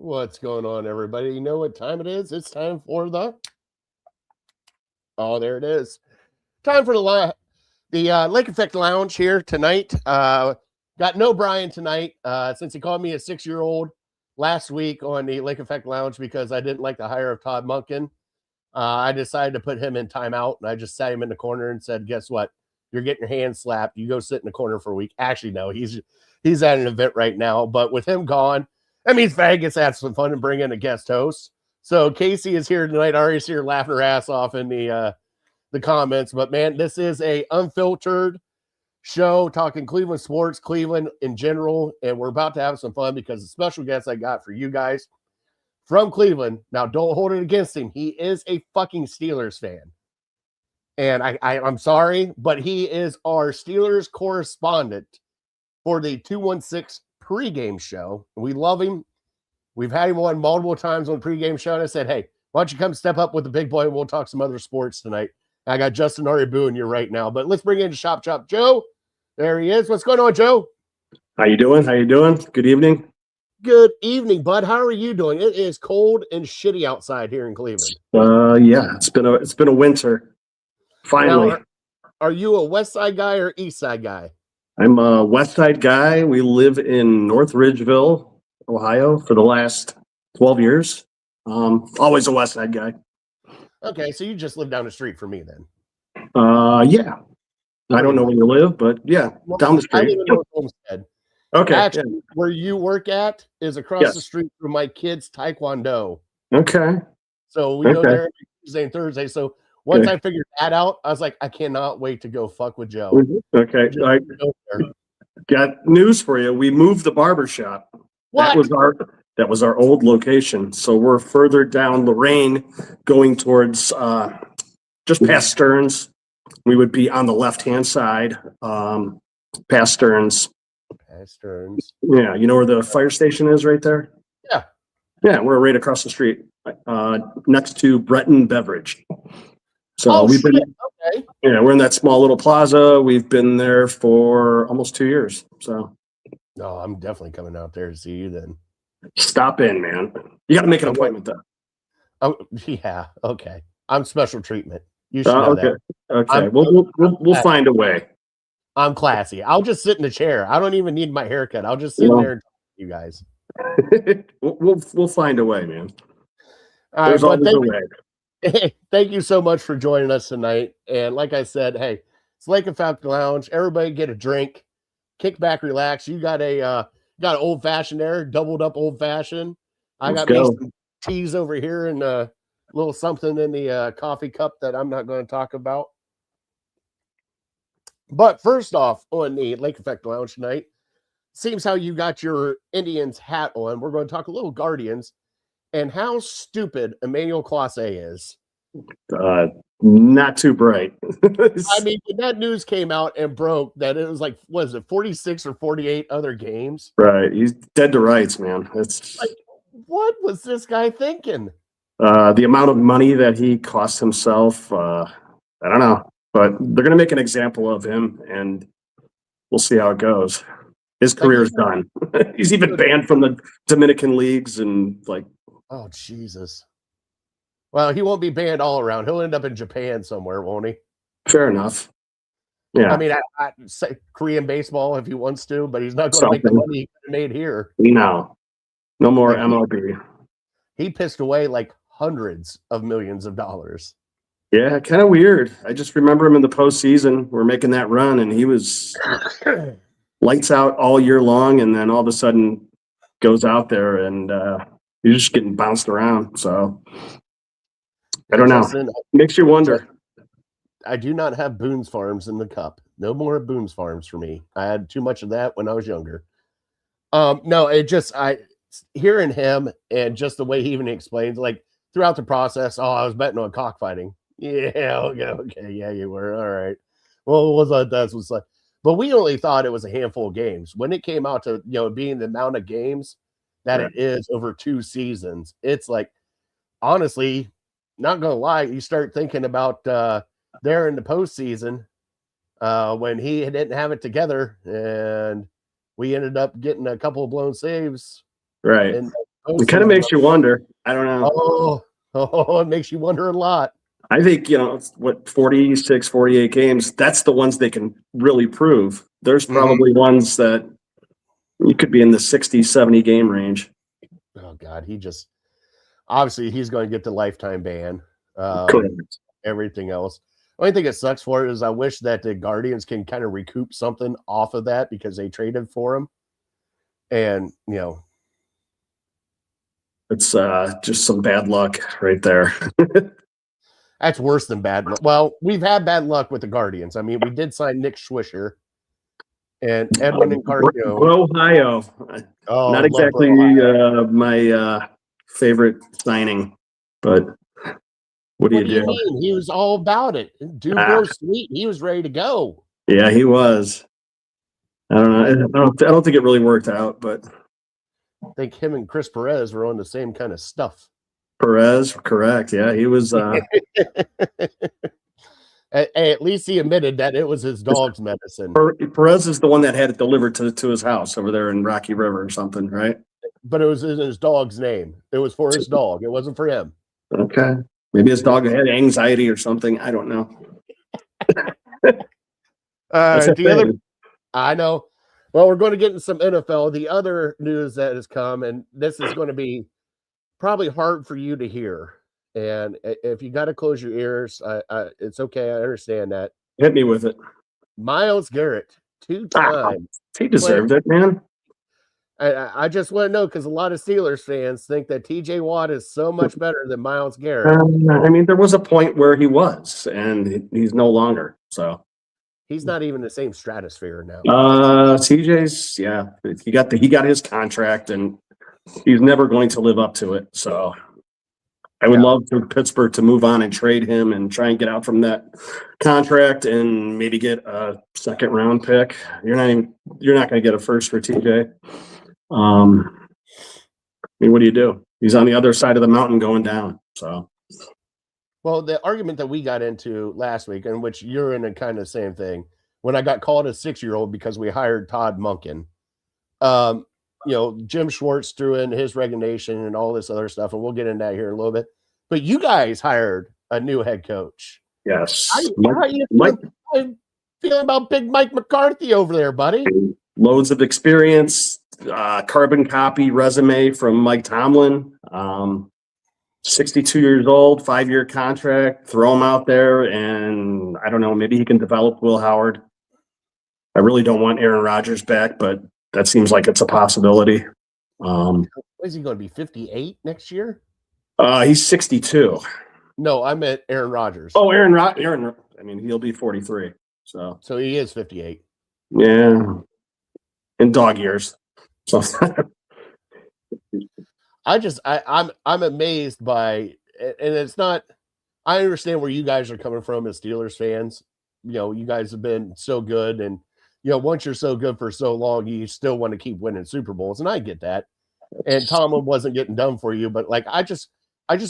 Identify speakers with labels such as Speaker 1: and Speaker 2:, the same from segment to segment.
Speaker 1: What's going on, everybody? You know what time it is? It's time for there it is. Time for the Lake Effect Lounge here tonight. Got no Brian tonight since he called me a 6-year-old last week on the Lake Effect Lounge because I didn't like the hire of Todd Monken. I decided to put him in timeout, and I just sat him in the corner and said, "Guess what? You're getting your hand slapped. You go sit in the corner for a week." Actually, no, he's at an event right now, but with him gone, that means Fag gets to have some fun and bring in a guest host. So Casey is here tonight. Ari's here laughing her ass off in the comments. But man, this is a unfiltered show talking Cleveland sports, Cleveland in general, and we're about to have some fun because the special guest I got for you guys from Cleveland. Now, don't hold it against him. He is a fucking Steelers fan. And I'm sorry, but he is our Steelers correspondent for the 216 pregame show. We love him. We've had him on multiple times on the pregame show, and I said, "Hey, why don't you come step up with the big boy and we'll talk some other sports tonight." I got Justin Aribu in here right now, but let's bring in Shop Chop Joe. There he is. What's going on, Joe?
Speaker 2: How you doing? Good evening.
Speaker 1: Good evening, bud. How are you doing? It is cold and shitty outside here in Cleveland.
Speaker 2: Yeah, it's been a winter. Finally.
Speaker 1: Now, are you a West Side guy or East Side guy?
Speaker 2: I'm a West Side guy. We live in North Ridgeville, Ohio for the last 12 years. Always a West Side guy.
Speaker 1: Okay, so you just live down the street from me then.
Speaker 2: Yeah. I don't know where you live, but yeah, down the street.
Speaker 1: I live in North Homestead.
Speaker 2: Okay.
Speaker 1: Actually, where you work at is across the street from my kids' taekwondo.
Speaker 2: Okay.
Speaker 1: So we go there every Tuesday and Thursday. So once I figured that out, I was like, I cannot wait to go fuck with Joe.
Speaker 2: Okay. I got news for you. We moved the barber shop.
Speaker 1: What?
Speaker 2: That was our old location. So we're further down Lorraine, going towards just past Stearns. We would be on the left-hand side, past Stearns.
Speaker 1: Past Stearns.
Speaker 2: Yeah, you know where the fire station is right there?
Speaker 1: Yeah.
Speaker 2: Yeah, we're right across the street, next to Breton Beverage. So we've been, we're in that small little plaza. We've been there for almost 2 years. So.
Speaker 1: No, I'm definitely coming out there to see you then.
Speaker 2: Stop in, man. You got to make an appointment though.
Speaker 1: Oh yeah, okay. I'm special treatment. You should know that.
Speaker 2: Okay, we'll find a way.
Speaker 1: I'm classy. I'll just sit in the chair. I don't even need my haircut. I'll just sit there and talk to you guys.
Speaker 2: we'll find a way, man.
Speaker 1: There's always a way. Thank you so much for joining us tonight. And like I said, hey, it's Lake Effect Lounge. Everybody get a drink, kick back, relax. You got an old fashioned there, doubled up old fashioned. I got me some teas over here and a little something in the coffee cup that I'm not going to talk about. But first off, on the Lake Effect Lounge tonight, seems how you got your Indians hat on. We're going to talk a little Guardians and how stupid Emmanuel Clase is.
Speaker 2: Not too bright.
Speaker 1: I mean, when that news came out and broke that it was like, what is it, 46 or 48 other games?
Speaker 2: Right. He's dead to rights, man. It's
Speaker 1: like, what was this guy thinking?
Speaker 2: The amount of money that he cost himself, I don't know. But they're going to make an example of him, and we'll see how it goes. His career's done. He's even banned from the Dominican leagues and like.
Speaker 1: Oh, Jesus. Well, he won't be banned all around. He'll end up in Japan somewhere, won't he?
Speaker 2: Fair enough. Yeah.
Speaker 1: I mean, I say Korean baseball if he wants to, but he's not going to make the money he could have made here.
Speaker 2: No more MLB.
Speaker 1: He pissed away like hundreds of millions of dollars.
Speaker 2: Yeah, kind of weird. I just remember him in the postseason. We're making that run, and he was lights out all year long, and then all of a sudden goes out there, and he's just getting bounced around. So I don't know. Makes you wonder.
Speaker 1: I do not have Boone's Farms in the cup. No more Boone's Farms for me. I had too much of that when I was younger. No, hearing him and just the way he even explains, like throughout the process, I was betting on cockfighting. Yeah, okay, yeah, you were. All right. Well, it was that was like, but we only thought it was a handful of games. When it came out to being the amount of games that it is over 2 seasons, it's like, honestly, not gonna lie, you start thinking about there in the postseason when he didn't have it together, and we ended up getting a couple of blown saves
Speaker 2: right
Speaker 1: in the
Speaker 2: It kind of makes you wonder. I don't know.
Speaker 1: It makes you wonder a lot.
Speaker 2: I think, 46, 48 games, that's the ones they can really prove. There's probably ones that you could be in the 60, 70 game range.
Speaker 1: Oh, God. Obviously, he's going to get the lifetime ban.
Speaker 2: Correct.
Speaker 1: Everything else. The only thing that sucks for it is I wish that the Guardians can kind of recoup something off of that because they traded for him. And,
Speaker 2: it's just some bad luck right there.
Speaker 1: That's worse than bad luck. Well, we've had bad luck with the Guardians. I mean, we did sign Nick Swisher and Edwin Encarnacion.
Speaker 2: Ohio. Not exactly my favorite signing, but what do you do?
Speaker 1: Mean? He was all about it. Dude, bro, sweet. He was ready to go.
Speaker 2: Yeah, he was. I don't know. I don't think it really worked out, but
Speaker 1: I think him and Chris Perez were on the same kind of stuff.
Speaker 2: Perez, correct. Yeah, he was.
Speaker 1: At least he admitted that it was his dog's medicine.
Speaker 2: Perez is the one that had it delivered to his house over there in Rocky River or something, right?
Speaker 1: But it was in his dog's name. It was for his dog. It wasn't for him.
Speaker 2: Okay. Maybe his dog had anxiety or something. I don't know.
Speaker 1: I know. Well, we're going to get into some NFL. The other news that has come, and this is going to be probably hard for you to hear. And if you got to close your ears, it's okay. I understand that.
Speaker 2: Hit me with it.
Speaker 1: Myles Garrett, 2 times.
Speaker 2: He deserved it, man.
Speaker 1: I just want to know because a lot of Steelers fans think that TJ Watt is so much better than Myles Garrett.
Speaker 2: I mean, there was a point where he was, and he's no longer. So
Speaker 1: he's not even the same stratosphere now.
Speaker 2: TJ's, yeah, he got his contract, and he's never going to live up to it. So I would love for Pittsburgh to move on and trade him and try and get out from that contract and maybe get a second round pick. You're not going to get a first for TJ. I mean, what do you do? He's on the other side of the mountain going down. So,
Speaker 1: well, the argument that we got into last week, in which you're in a kind of same thing, when I got called a 6-year-old because we hired Todd Monken, Jim Schwartz threw in his resignation and all this other stuff, and we'll get into that here in a little bit. But you guys hired a new head coach.
Speaker 2: Yes.
Speaker 1: How you feeling about Big Mike McCarthy over there, buddy?
Speaker 2: Loads of experience, carbon copy resume from Mike Tomlin. 62 years old, 5-year contract. Throw him out there, and I don't know, maybe he can develop Will Howard. I really don't want Aaron Rodgers back, but that seems like it's a possibility.
Speaker 1: Is he going to be 58 next year?
Speaker 2: He's 62.
Speaker 1: No, I meant Aaron Rodgers.
Speaker 2: Oh, Aaron. I mean, he'll be 43. So
Speaker 1: he is 58.
Speaker 2: Yeah, in dog years. So
Speaker 1: I'm amazed by, and it's not. I understand where you guys are coming from as Steelers fans. You guys have been so good, and once you're so good for so long, you still want to keep winning Super Bowls, and I get that. And Tomlin wasn't getting done for you, but I just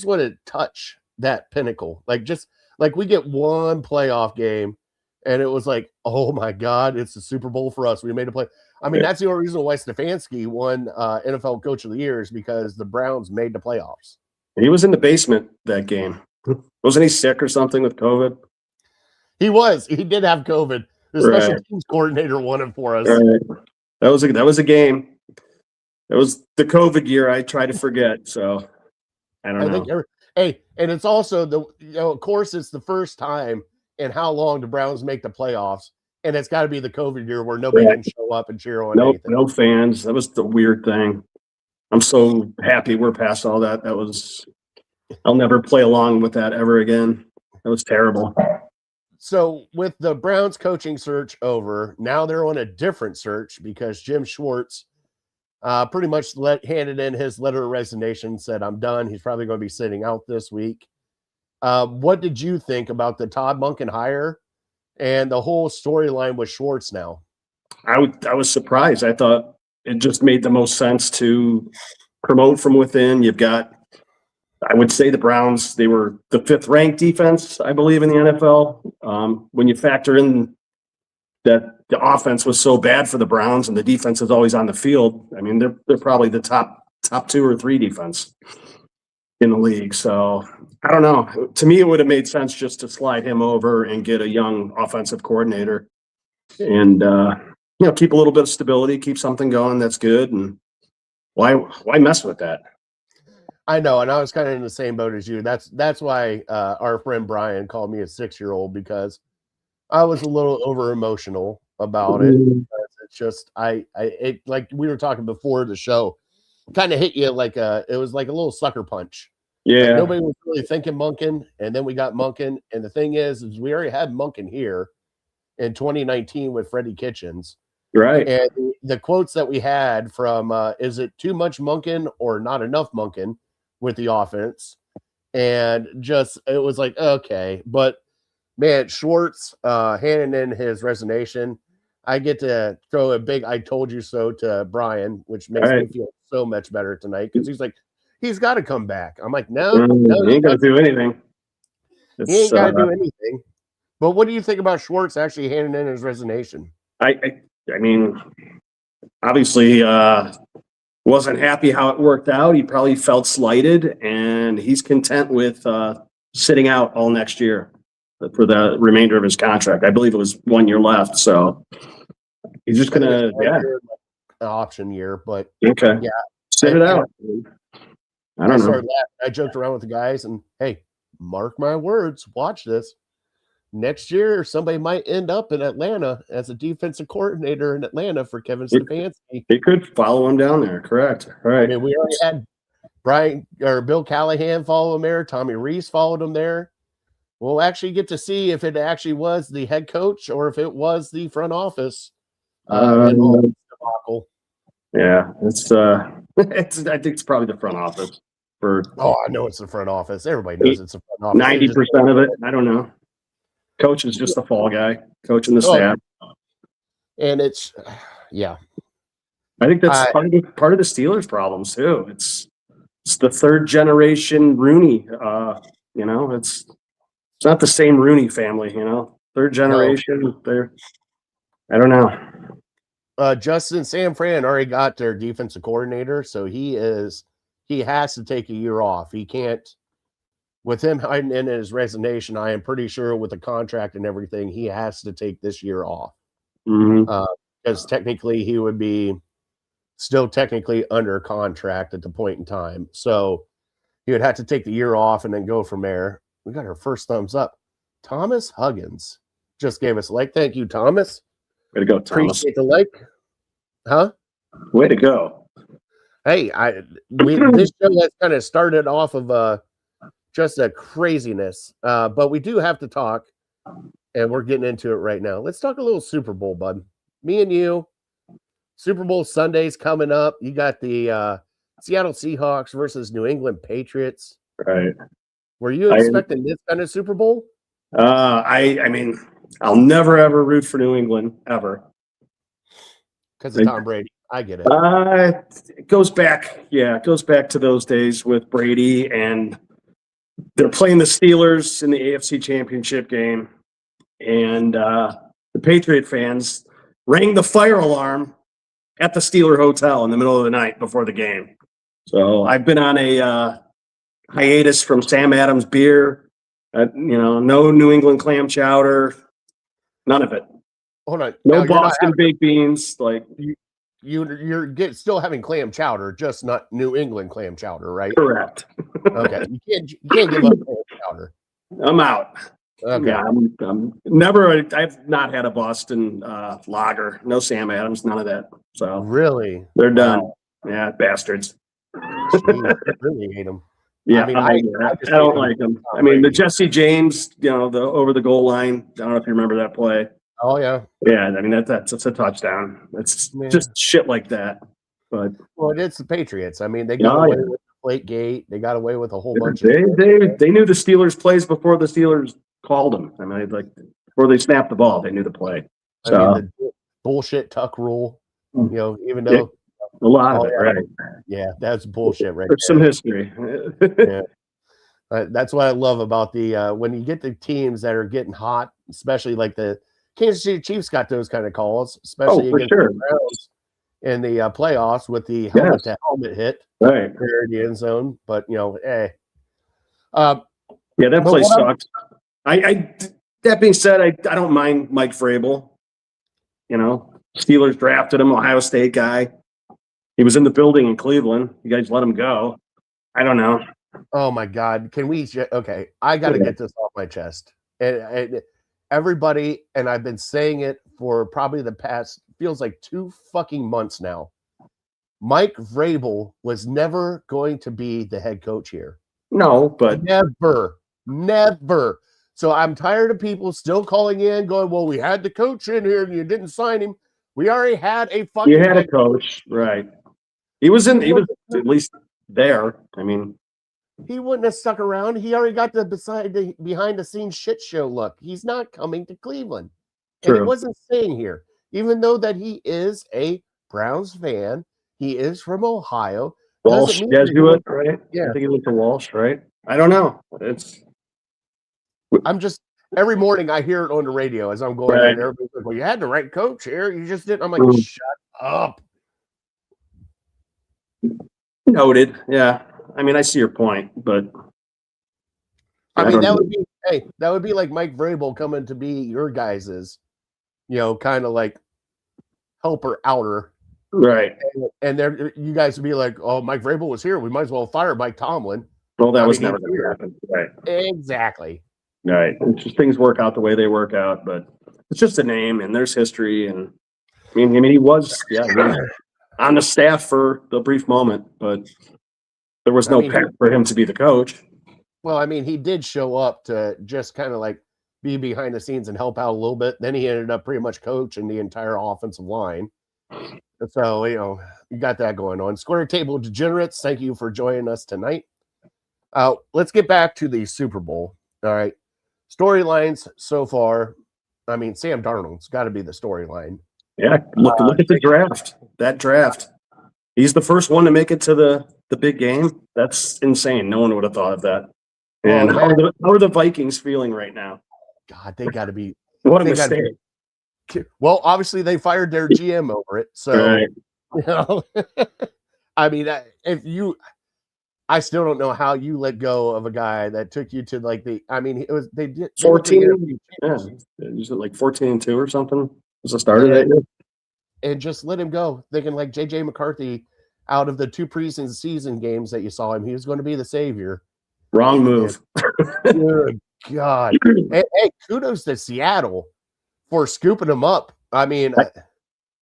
Speaker 1: want to touch that pinnacle. We get one playoff game, and it was like, oh my God, it's the Super Bowl for us. We made a play. I mean, that's the only reason why Stefanski won NFL Coach of the Year is because the Browns made the playoffs.
Speaker 2: He was in the basement that game. Wasn't he sick or something with COVID?
Speaker 1: He was. He did have COVID. The special teams coordinator won it for us.
Speaker 2: Right. That was a game. It was the COVID year. I try to forget. So I don't know.
Speaker 1: And it's also of course, it's the first time in how long the Browns make the playoffs, and it's got to be the COVID year where nobody can show up and cheer on anything.
Speaker 2: No fans. That was the weird thing. I'm so happy we're past all that. I'll never play along with that ever again. That was terrible.
Speaker 1: So with the Browns coaching search over, now they're on a different search because Jim Schwartz pretty much handed in his letter of resignation, said, I'm done. He's probably going to be sitting out this week. What did you think about the Todd Monken hire and the whole storyline with Schwartz now?
Speaker 2: I was surprised. I thought it just made the most sense to promote from within. You've got, I would say the Browns, they were the 5th ranked defense, I believe, in the NFL. When you factor in that the offense was so bad for the Browns and the defense is always on the field, I mean, they're probably the top top 2 or 3 defense in the league. So I don't know. To me, it would have made sense just to slide him over and get a young offensive coordinator and, keep a little bit of stability, keep something going. That's good. And why mess with that?
Speaker 1: I know, and I was kind of in the same boat as you. That's why our friend Brian called me a 6-year-old, because I was a little over emotional about it. It's just it, like we were talking before the show, kind of hit you like it was like a little sucker punch.
Speaker 2: Yeah.
Speaker 1: Like nobody was really thinking Monken, and then we got Monken, and the thing is we already had Monken here in 2019 with Freddie Kitchens.
Speaker 2: Right.
Speaker 1: And the quotes that we had from is it too much Monken or not enough Monken with the offense? And just it was like, okay. But man, Schwartz handing in his resignation, I get to throw a big "I told you so" to Brian, which makes me feel so much better tonight, because he's like, he's got to come back. I'm like, no,
Speaker 2: he ain't gonna do anything.
Speaker 1: He ain't got to do anything. But what do you think about Schwartz actually handing in his resignation?
Speaker 2: I mean, obviously, wasn't happy how it worked out. He probably felt slighted, and he's content with sitting out all next year for the remainder of his contract. I believe it was 1 year left, so he's just gonna
Speaker 1: an option year. But
Speaker 2: okay, sit it out. I don't know.
Speaker 1: I joked around with the guys, and hey, mark my words, watch this. Next year, somebody might end up in Atlanta as a defensive coordinator in Atlanta for Kevin Stefanski.
Speaker 2: He could follow him down there, correct? Right.
Speaker 1: I mean, we already had Bill Callahan follow him there. Tommy Rees followed him there. We'll actually get to see if it actually was the head coach or if it was the front office.
Speaker 2: Yeah, it's I think it's probably the front office.
Speaker 1: I know it's the front office. Everybody knows it's the front office.
Speaker 2: 90% of it. I don't know. Coach is just the fall guy, coaching the staff.
Speaker 1: And it's, yeah.
Speaker 2: I think that's part of the Steelers' problems too. It's the third generation Rooney. It's not the same Rooney family. Third generation. I don't know.
Speaker 1: Justin San Fran already got their defensive coordinator, so he has to take a year off. He can't. With him hiding in his resignation, I am pretty sure with the contract and everything, he has to take this year off. Because technically he would be still technically under contract at the point in time. So he would have to take the year off and then go from there. We got our first thumbs up. Thomas Huggins just gave us a like. Thank you, Thomas.
Speaker 2: Way to go, Thomas.
Speaker 1: Appreciate the like. Huh?
Speaker 2: Way to go.
Speaker 1: Hey, this show has kind of started off of just a craziness. But we do have to talk, and we're getting into it right now. Let's talk a little Super Bowl, bud. Me and you. Super Bowl Sunday's coming up. You got the Seattle Seahawks versus New England Patriots.
Speaker 2: Right.
Speaker 1: Were you expecting this kind of Super Bowl?
Speaker 2: I mean, I'll never ever root for New England ever.
Speaker 1: Because of Tom Brady. I get it.
Speaker 2: It goes back to those days with Brady, and they're playing the Steelers in the AFC Championship game, and the Patriot fans rang the fire alarm at the Steeler Hotel in the middle of the night before the game. So I've been on a hiatus from Sam Adams beer, no New England clam chowder, none of it.
Speaker 1: Hold on.
Speaker 2: No Boston baked beans. Like
Speaker 1: you're still having clam chowder, just not New England clam chowder, right?
Speaker 2: Correct.
Speaker 1: Okay. You can't give up clam chowder.
Speaker 2: I'm out.
Speaker 1: Okay.
Speaker 2: Yeah, I've not had a Boston lager. No Sam Adams, none of that. So
Speaker 1: really,
Speaker 2: they're done. Yeah, bastards.
Speaker 1: Jeez, I really hate them.
Speaker 2: Yeah, I don't like them. I mean, the Jesse James, the over the goal line. I don't know if you remember that play.
Speaker 1: Oh yeah.
Speaker 2: Yeah, I mean that's a touchdown. It's just shit like that. But
Speaker 1: it's the Patriots. I mean, they got away with the plate gate. They got away with a whole bunch
Speaker 2: of they knew the Steelers plays before the Steelers called them. I mean, before they snapped the ball, they knew the play. So
Speaker 1: I mean, the bullshit tuck rule. Even though
Speaker 2: a lot of it, right?
Speaker 1: Yeah, that's bullshit, right?
Speaker 2: There's some history.
Speaker 1: Yeah. That's what I love about the when you get the teams that are getting hot, especially like the Kansas City Chiefs got those kind of calls, especially against the Browns in the playoffs with the helmet to helmet hit
Speaker 2: Right.
Speaker 1: there in the end zone. But
Speaker 2: Yeah, that
Speaker 1: but
Speaker 2: place
Speaker 1: what
Speaker 2: sucks. That being said, I don't mind Mike Vrabel. You know, Steelers drafted him, Ohio State guy. He was in the building in Cleveland. You guys let him go. I don't know.
Speaker 1: Oh my God! Can we? Okay, I got to get this off my chest. And everybody, and I've been saying it for probably the past feels like 2 fucking months now. Mike Vrabel was never going to be the head coach here.
Speaker 2: No, but
Speaker 1: never. So I'm tired of people still calling in, going, "Well, we had the coach in here, and you didn't sign him." We already had a fucking.
Speaker 2: You had a coach, right? He was at least there. I mean,
Speaker 1: he wouldn't have stuck around. He already got the behind the scenes shit show look. He's not coming to Cleveland. And he wasn't staying here. Even though that he is a Browns fan, he is from Ohio.
Speaker 2: Walsh Jesuit, right?
Speaker 1: Yeah.
Speaker 2: I think he went to Walsh, right? I don't know.
Speaker 1: I'm just every morning I hear it on the radio as I'm going in. Everybody's like, "Well, you had the right coach here. You just didn't." I'm like, "Shut up."
Speaker 2: Noted. Yeah. I mean, I see your point, but
Speaker 1: I mean, that would be like Mike Vrabel coming to be your guys's, kind of like helper outer.
Speaker 2: Right.
Speaker 1: And there you guys would be like, "Oh, Mike Vrabel was here. We might as well fire Mike Tomlin."
Speaker 2: Well, that was never going to happen. Right.
Speaker 1: Exactly.
Speaker 2: Right. It's just things work out the way they work out, but it's just a name and there's history. And I mean, he was, on the staff for the brief moment, but there was no path for him to be the coach.
Speaker 1: Well, I mean, he did show up to just kind of like be behind the scenes and help out a little bit. Then he ended up pretty much coaching the entire offensive line. So, you got that going on. Square Table Degenerates, thank you for joining us tonight. Let's get back to the Super Bowl. All right. Storylines so far. I mean, Sam Darnold's got to be the storyline.
Speaker 2: Yeah, look at the draft. That draft. He's the first one to make it to the big game. That's insane. No one would have thought of that. And how are the Vikings feeling right now?
Speaker 1: God, they got to be.
Speaker 2: What a mistake.
Speaker 1: Well, obviously they fired their GM over it. So, I mean, I still don't know how you let go of a guy that took you to they did
Speaker 2: 14. Was it like 14-2 or something? Was the start of that year?
Speaker 1: And just let him go. Thinking like JJ McCarthy, out of the 2 preseason games that you saw him, he was going to be the savior.
Speaker 2: Wrong move.
Speaker 1: Good God. Hey, kudos to Seattle for scooping him up. I mean,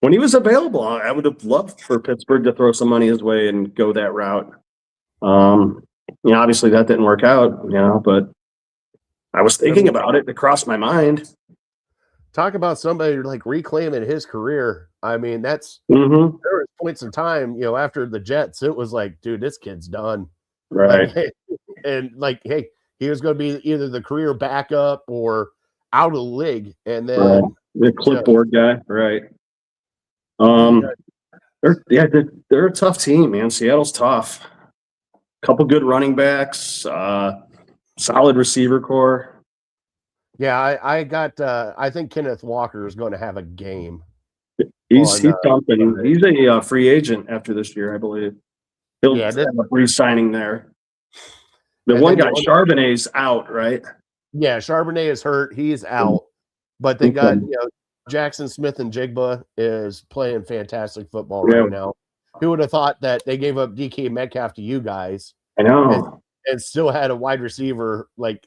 Speaker 2: when he was available, I would have loved for Pittsburgh to throw some money his way and go that route. Obviously that didn't work out, but I was thinking about it. It crossed my mind.
Speaker 1: Talk about somebody like reclaiming his career. I mean, that's
Speaker 2: there
Speaker 1: was points in time, after the Jets, it was like, dude, this kid's done.
Speaker 2: Right.
Speaker 1: And hey, he was going to be either the career backup or out of the league. And then
Speaker 2: the clipboard guy. Right. They're a tough team, man. Seattle's tough. Couple good running backs, solid receiver core.
Speaker 1: Yeah, I think Kenneth Walker is going to have a game.
Speaker 2: He's dumping. He's a free agent after this year, I believe. He'll end up re-signing there. The one guy, Charbonnet's out, right?
Speaker 1: Yeah, Charbonnet is hurt. He's out. But they got, Jackson Smith and Jigba is playing fantastic football right now. Who would have thought that they gave up DK Metcalf to you guys?
Speaker 2: I know.
Speaker 1: And still had a wide receiver. Like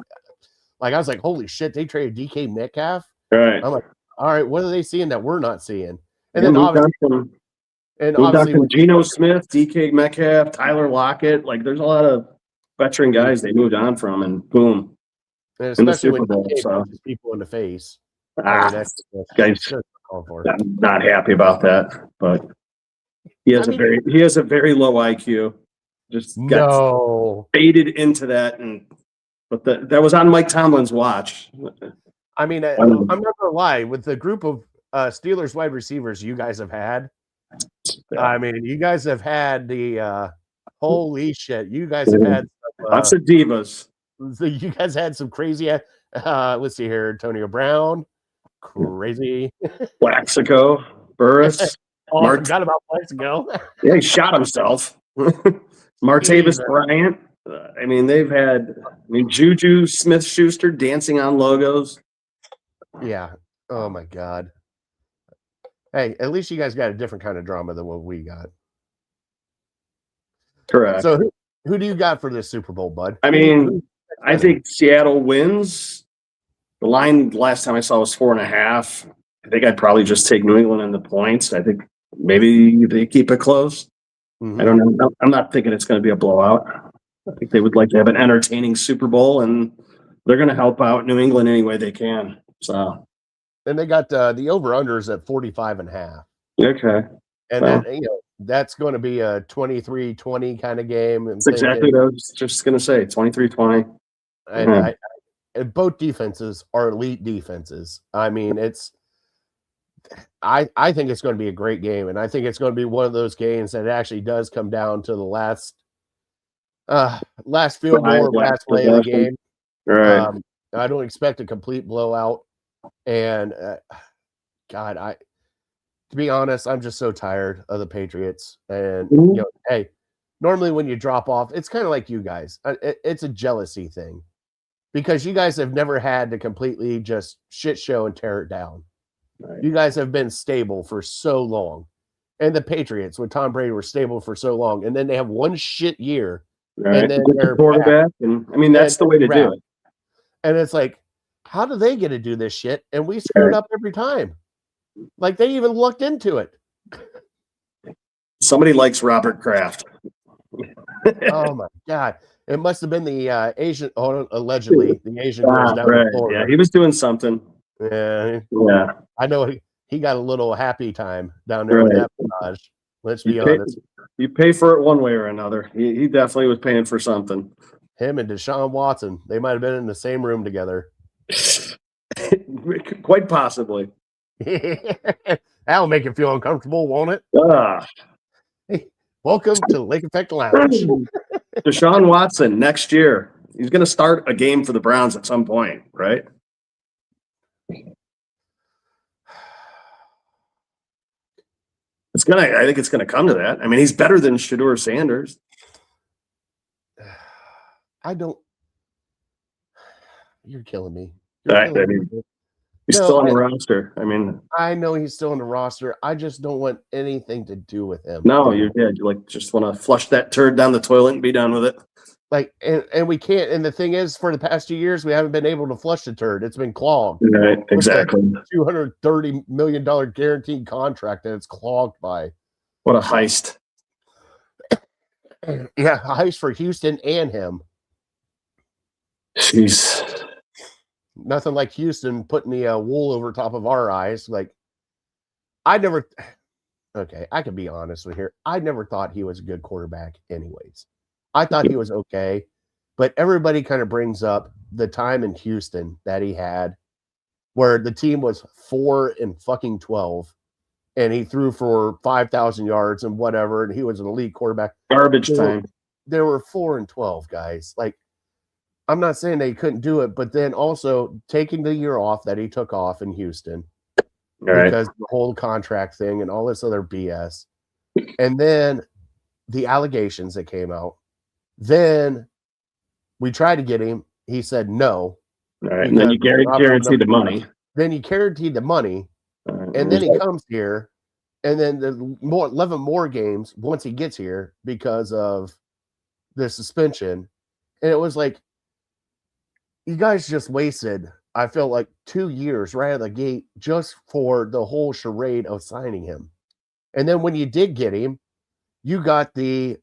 Speaker 1: I was like, holy shit, they traded DK Metcalf?
Speaker 2: Right.
Speaker 1: I'm like, all right, what are they seeing that we're not seeing?
Speaker 2: And then obviously Geno Smith, DK Metcalf, Tyler Lockett. Like there's a lot of veteran guys they moved on from, and boom.
Speaker 1: And especially when DK people in the face.
Speaker 2: Guys, I'm not happy about that, but he has a very low IQ. Just got faded into that, but that was on Mike Tomlin's watch.
Speaker 1: I mean, I'm not gonna lie. With the group of Steelers wide receivers you guys have had, I mean, you guys have had the holy shit. You guys have had
Speaker 2: lots of divas.
Speaker 1: You guys had some crazy. Let's see here, Antonio Brown. Crazy.
Speaker 2: Plaxico, Burris.
Speaker 1: Oh, I forgot about Plexico.
Speaker 2: Yeah, he shot himself. Martavis Bryant. I mean, Juju Smith-Schuster dancing on logos.
Speaker 1: Yeah. Oh my God. Hey, at least you guys got a different kind of drama than what we got.
Speaker 2: Correct.
Speaker 1: So who do you got for this Super Bowl, bud?
Speaker 2: I mean, I think Seattle wins. The line last time I saw was 4.5. I think I'd probably just take New England in the points. I think maybe they keep it close.
Speaker 1: Mm-hmm.
Speaker 2: I don't know. I'm not thinking it's going to be a blowout. I think they would like to have an entertaining Super Bowl, and they're going to help out New England any way they can. So,
Speaker 1: then they got the over-unders at 45.5.
Speaker 2: Okay.
Speaker 1: And then, that's going to be a 23-20 kind of game.
Speaker 2: That's exactly what I was just going to say, 23-20.
Speaker 1: And and both defenses are elite defenses. I mean, I think it's going to be a great game, and I think it's going to be one of those games that actually does come down to the last field goal or last play of the game.
Speaker 2: Right.
Speaker 1: I don't expect a complete blowout, and God, to be honest, I'm just so tired of the Patriots. And hey, normally when you drop off, it's kind of like you guys. It's a jealousy thing. Because you guys have never had to completely just shit show and tear it down. Right. You guys have been stable for so long. And the Patriots with Tom Brady were stable for so long. And then they have one shit year.
Speaker 2: Right.
Speaker 1: And then
Speaker 2: they're quarterback. And I mean, that's the way to do it.
Speaker 1: And it's like, how do they get to do this shit? And we screwed up every time. Like they even looked into it.
Speaker 2: Somebody likes Robert Kraft.
Speaker 1: Oh my God. It must have been the Asian, allegedly, the Asian girls down in Florida.
Speaker 2: Yeah, he was doing something.
Speaker 1: Yeah. I know he got a little happy time down there with that massage. Let's be honest.
Speaker 2: You pay for it one way or another. He definitely was paying for something.
Speaker 1: Him and Deshaun Watson, they might have been in the same room together.
Speaker 2: Quite possibly.
Speaker 1: That'll make you feel uncomfortable, won't it? Hey, welcome to Lake Effect Lounge.
Speaker 2: Deshaun Watson next year. He's going to start a game for the Browns at some point, right? I think it's going to come to that. I mean, he's better than Shedeur Sanders.
Speaker 1: You're killing me.
Speaker 2: He's still on the roster. I mean,
Speaker 1: I know he's still on the roster. I just don't want anything to do with him.
Speaker 2: No, you did. You just want to flush that turd down the toilet and be done with it.
Speaker 1: Like, and we can't. And the thing is, for the past 2 years, we haven't been able to flush the turd. It's been clogged.
Speaker 2: Right, exactly.
Speaker 1: $230 million guaranteed contract that it's clogged by.
Speaker 2: What a heist.
Speaker 1: Yeah, a heist for Houston and him.
Speaker 2: Jeez.
Speaker 1: Nothing like Houston putting the wool over top of our eyes. Like, I can be honest with you. I never thought he was a good quarterback anyways. I thought he was okay, but everybody kind of brings up the time in Houston that he had where the team was 4-12 and he threw for 5,000 yards and whatever, and he was an elite quarterback.
Speaker 2: Garbage time.
Speaker 1: There were 4-12 guys. Like, I'm not saying they couldn't do it, but then also taking the year off that he took off in Houston because the whole contract thing and all this other BS. And then the allegations that came out. Then we tried to get him. He said no.
Speaker 2: All right. And then you guaranteed the money.
Speaker 1: Then you guaranteed the money. And then he comes here. And then 11 more games once he gets here because of the suspension. And it was like, you guys just wasted, I felt like 2 years right out of the gate just for the whole charade of signing him. And then when you did get him, you got the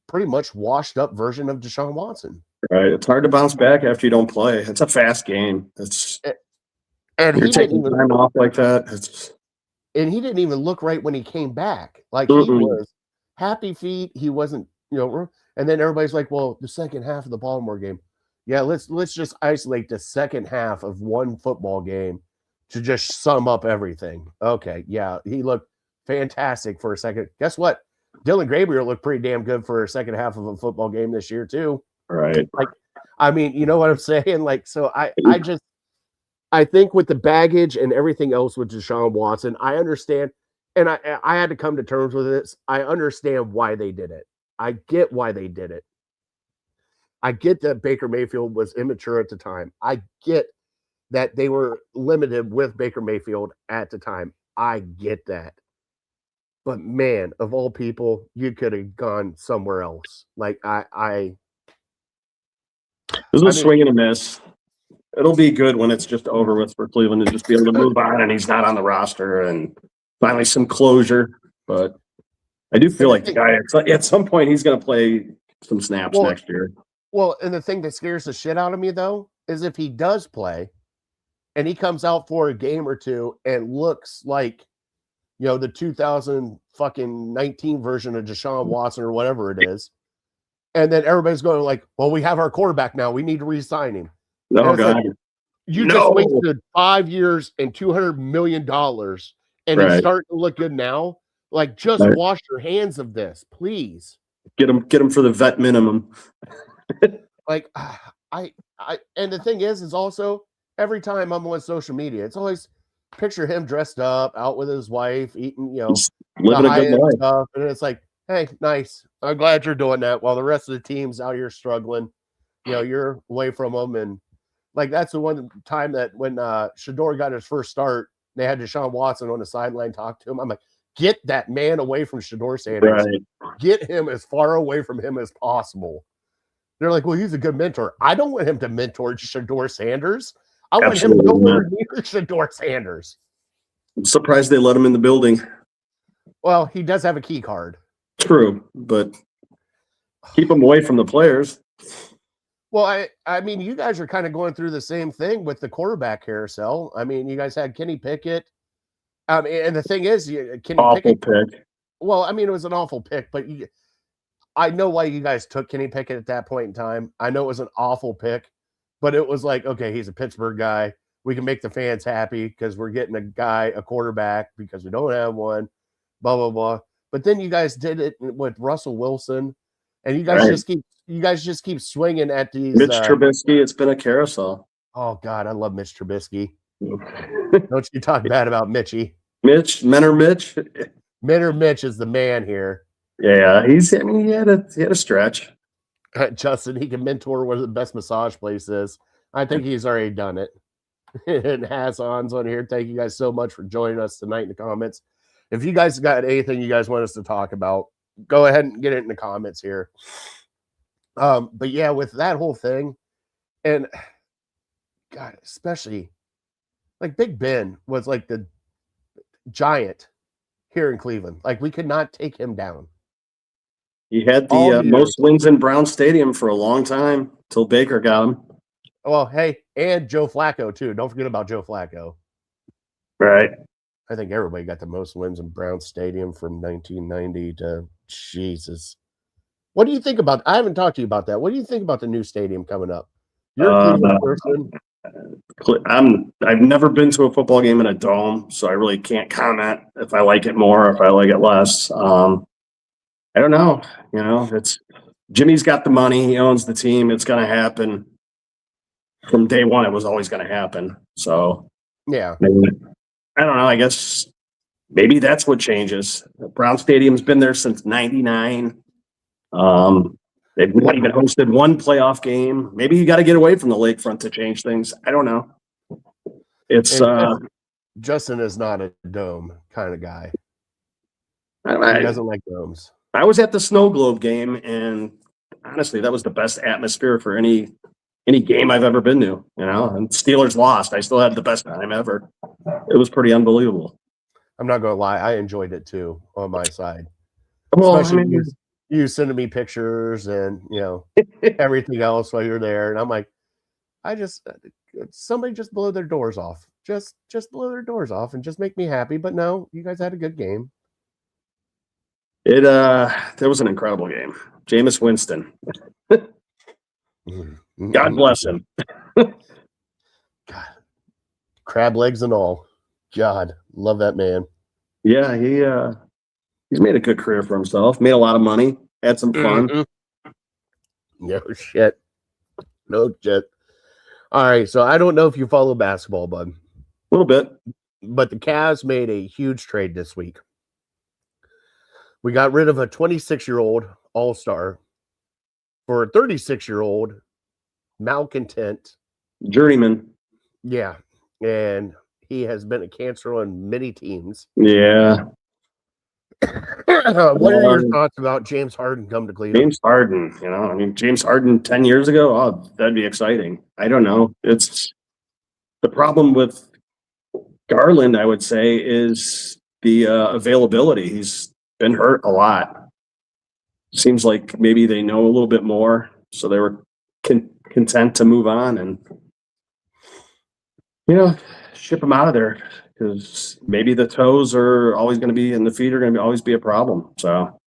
Speaker 1: pretty much washed up version of Deshaun Watson.
Speaker 2: Right. It's hard to bounce back after you don't play. It's a fast game.
Speaker 1: And
Speaker 2: you're taking time off like that.
Speaker 1: And he didn't even look right when he came back. Like he was happy feet. He wasn't, and then everybody's like, well, the second half of the Baltimore game. Yeah, let's just isolate the second half of one football game to just sum up everything. Okay, yeah, he looked fantastic for a second. Guess what? Dylan Gabriel looked pretty damn good for a second half of a football game this year too.
Speaker 2: Right.
Speaker 1: Like, I mean, you know what I'm saying? Like, so I think with the baggage and everything else with Deshaun Watson, I understand and I had to come to terms with this. I understand why they did it. I get why they did it. I get that Baker Mayfield was immature at the time. I get that they were limited with Baker Mayfield at the time. I get that. But man, of all people, you could have gone somewhere else. Like
Speaker 2: This was
Speaker 1: mean,
Speaker 2: swing and a miss. It'll be good when it's just over with for Cleveland and just be able to move on and he's not on the roster and finally some closure. But I do feel like the guy at some point he's going to play some snaps next year.
Speaker 1: Well, and the thing that scares the shit out of me though is if he does play and he comes out for a game or two and looks like, you know, the 2019 version of Deshaun Watson or whatever it is, and then everybody's going like, well, we have our quarterback now. We need to re-sign him.
Speaker 2: No, God.
Speaker 1: Like, you just wasted 5 years and $200 million and he's starting to look good now. Like, just wash your hands of this, please.
Speaker 2: Get him for the vet minimum.
Speaker 1: Like, and the thing is also every time I'm on social media, it's always picture him dressed up, out with his wife, eating, you know,
Speaker 2: living a good life
Speaker 1: stuff, and it's like, hey, nice. I'm glad you're doing that while the rest of the team's out here struggling. You know, you're away from them, and like that's the one time that when Shedeur got his first start, they had Deshaun Watson on the sideline talk to him. I'm like, get that man away from Shedeur Sanders. Right. Get him as far away from him as possible. They're like, well, he's a good mentor. I don't want him to mentor Shedeur Sanders. I want him nowhere near Shedeur Sanders.
Speaker 2: I'm surprised they let him in the building.
Speaker 1: Well, he does have a key card.
Speaker 2: True, but keep him away from the players.
Speaker 1: Well, I mean, you guys are kind of going through the same thing with the quarterback carousel. I mean, you guys had Kenny Pickett. And the thing is, Kenny
Speaker 2: Pickett. Pick.
Speaker 1: Well, I mean, it was an awful pick, but I know why you guys took Kenny Pickett at that point in time. I know it was an awful pick, but it was like, okay, he's a Pittsburgh guy. We can make the fans happy because we're getting a quarterback because we don't have one, blah, blah, blah. But then you guys did it with Russell Wilson, and you guys just keep swinging at these.
Speaker 2: Mitch Trubisky, it's been a carousel.
Speaker 1: Oh, God, I love Mitch Trubisky. Don't you talk bad about Mitchie.
Speaker 2: Menor Mitch.
Speaker 1: Menor Mitch is the man here.
Speaker 2: Yeah, he had a stretch.
Speaker 1: Justin, he can mentor one of the best massage places. I think he's already done it. And Hassan's on here. Thank you guys so much for joining us tonight in the comments. If you guys got anything you guys want us to talk about, go ahead and get it in the comments here. But yeah, with that whole thing, and God, especially like Big Ben was like the giant here in Cleveland. Like we could not take him down.
Speaker 2: He had the most wins in Brown Stadium for a long time till Baker got him.
Speaker 1: Well, hey, and Joe Flacco too. Don't forget about Joe Flacco.
Speaker 2: Right.
Speaker 1: I think everybody got the most wins in Brown Stadium from 1990 to Jesus. What do you think about? I haven't talked to you about that. What do you think about the new stadium coming up? You're a Cleveland person.
Speaker 2: I've never been to a football game in a dome, so I really can't comment if I like it more or if I like it less. I don't know. You know, it's Jimmy's got the money. He owns the team. It's going to happen. From day one, it was always going to happen. So,
Speaker 1: yeah.
Speaker 2: I don't know. I guess maybe that's what changes. Brown Stadium's been there since '99. They've not even hosted one playoff game. Maybe you got to get away from the lakefront to change things. I don't know. It's
Speaker 1: Justin is not a dome kind of guy. He doesn't like domes.
Speaker 2: I was at the Snow Globe game, and honestly, that was the best atmosphere for any game I've ever been to. You know, and Steelers lost. I still had the best time ever. It was pretty unbelievable.
Speaker 1: I'm not going to lie. I enjoyed it too on my side.
Speaker 2: Well,
Speaker 1: especially you sending me pictures and, you know, everything else while you're there. And I'm like, somebody just blow their doors off. Just blow their doors off and just make me happy. But no, you guys had a good game.
Speaker 2: That was an incredible game. Jameis Winston. God bless him.
Speaker 1: God. Crab legs and all. God, love that man.
Speaker 2: Yeah, he's made a good career for himself. Made a lot of money. Had some fun.
Speaker 1: Mm-hmm. No shit. All right, so I don't know if you follow basketball, bud.
Speaker 2: A little bit.
Speaker 1: But the Cavs made a huge trade this week. We got rid of a 26-year-old all-star for a 36-year-old malcontent.
Speaker 2: Journeyman.
Speaker 1: Yeah. And he has been a cancer on many teams.
Speaker 2: Yeah.
Speaker 1: What are your thoughts about James Harden come to Cleveland?
Speaker 2: James Harden, James Harden 10 years ago, oh, that'd be exciting. I don't know. It's the problem with Garland, I would say, is the availability. He's been hurt a lot. Seems like maybe they know a little bit more, so they were content to move on and, ship him out of there because maybe the toes are always going to be and the feet are going to always be a problem. So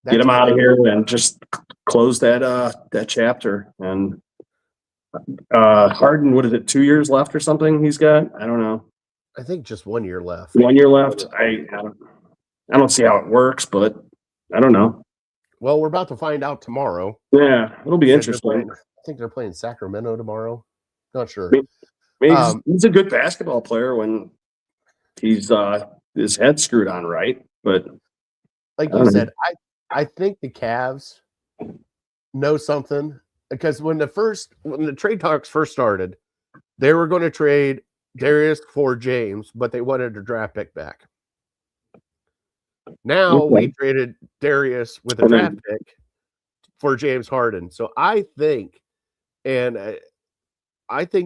Speaker 2: get him out of here and just close that chapter. And Harden, what is it, 2 years left or something he's got? I don't know.
Speaker 1: I think just 1 year left.
Speaker 2: 1 year left. I don't see how it works, but I don't know.
Speaker 1: Well, we're about to find out tomorrow.
Speaker 2: Yeah, it'll be interesting.
Speaker 1: I think they're playing Sacramento tomorrow. Not sure.
Speaker 2: Maybe he's a good basketball player when he's his head screwed on right. But
Speaker 1: like you said, I think the Cavs know something because when the trade talks first started, they were going to trade Darius for James, but they wanted a draft pick back. Now we traded Darius with a draft pick for James Harden. So I think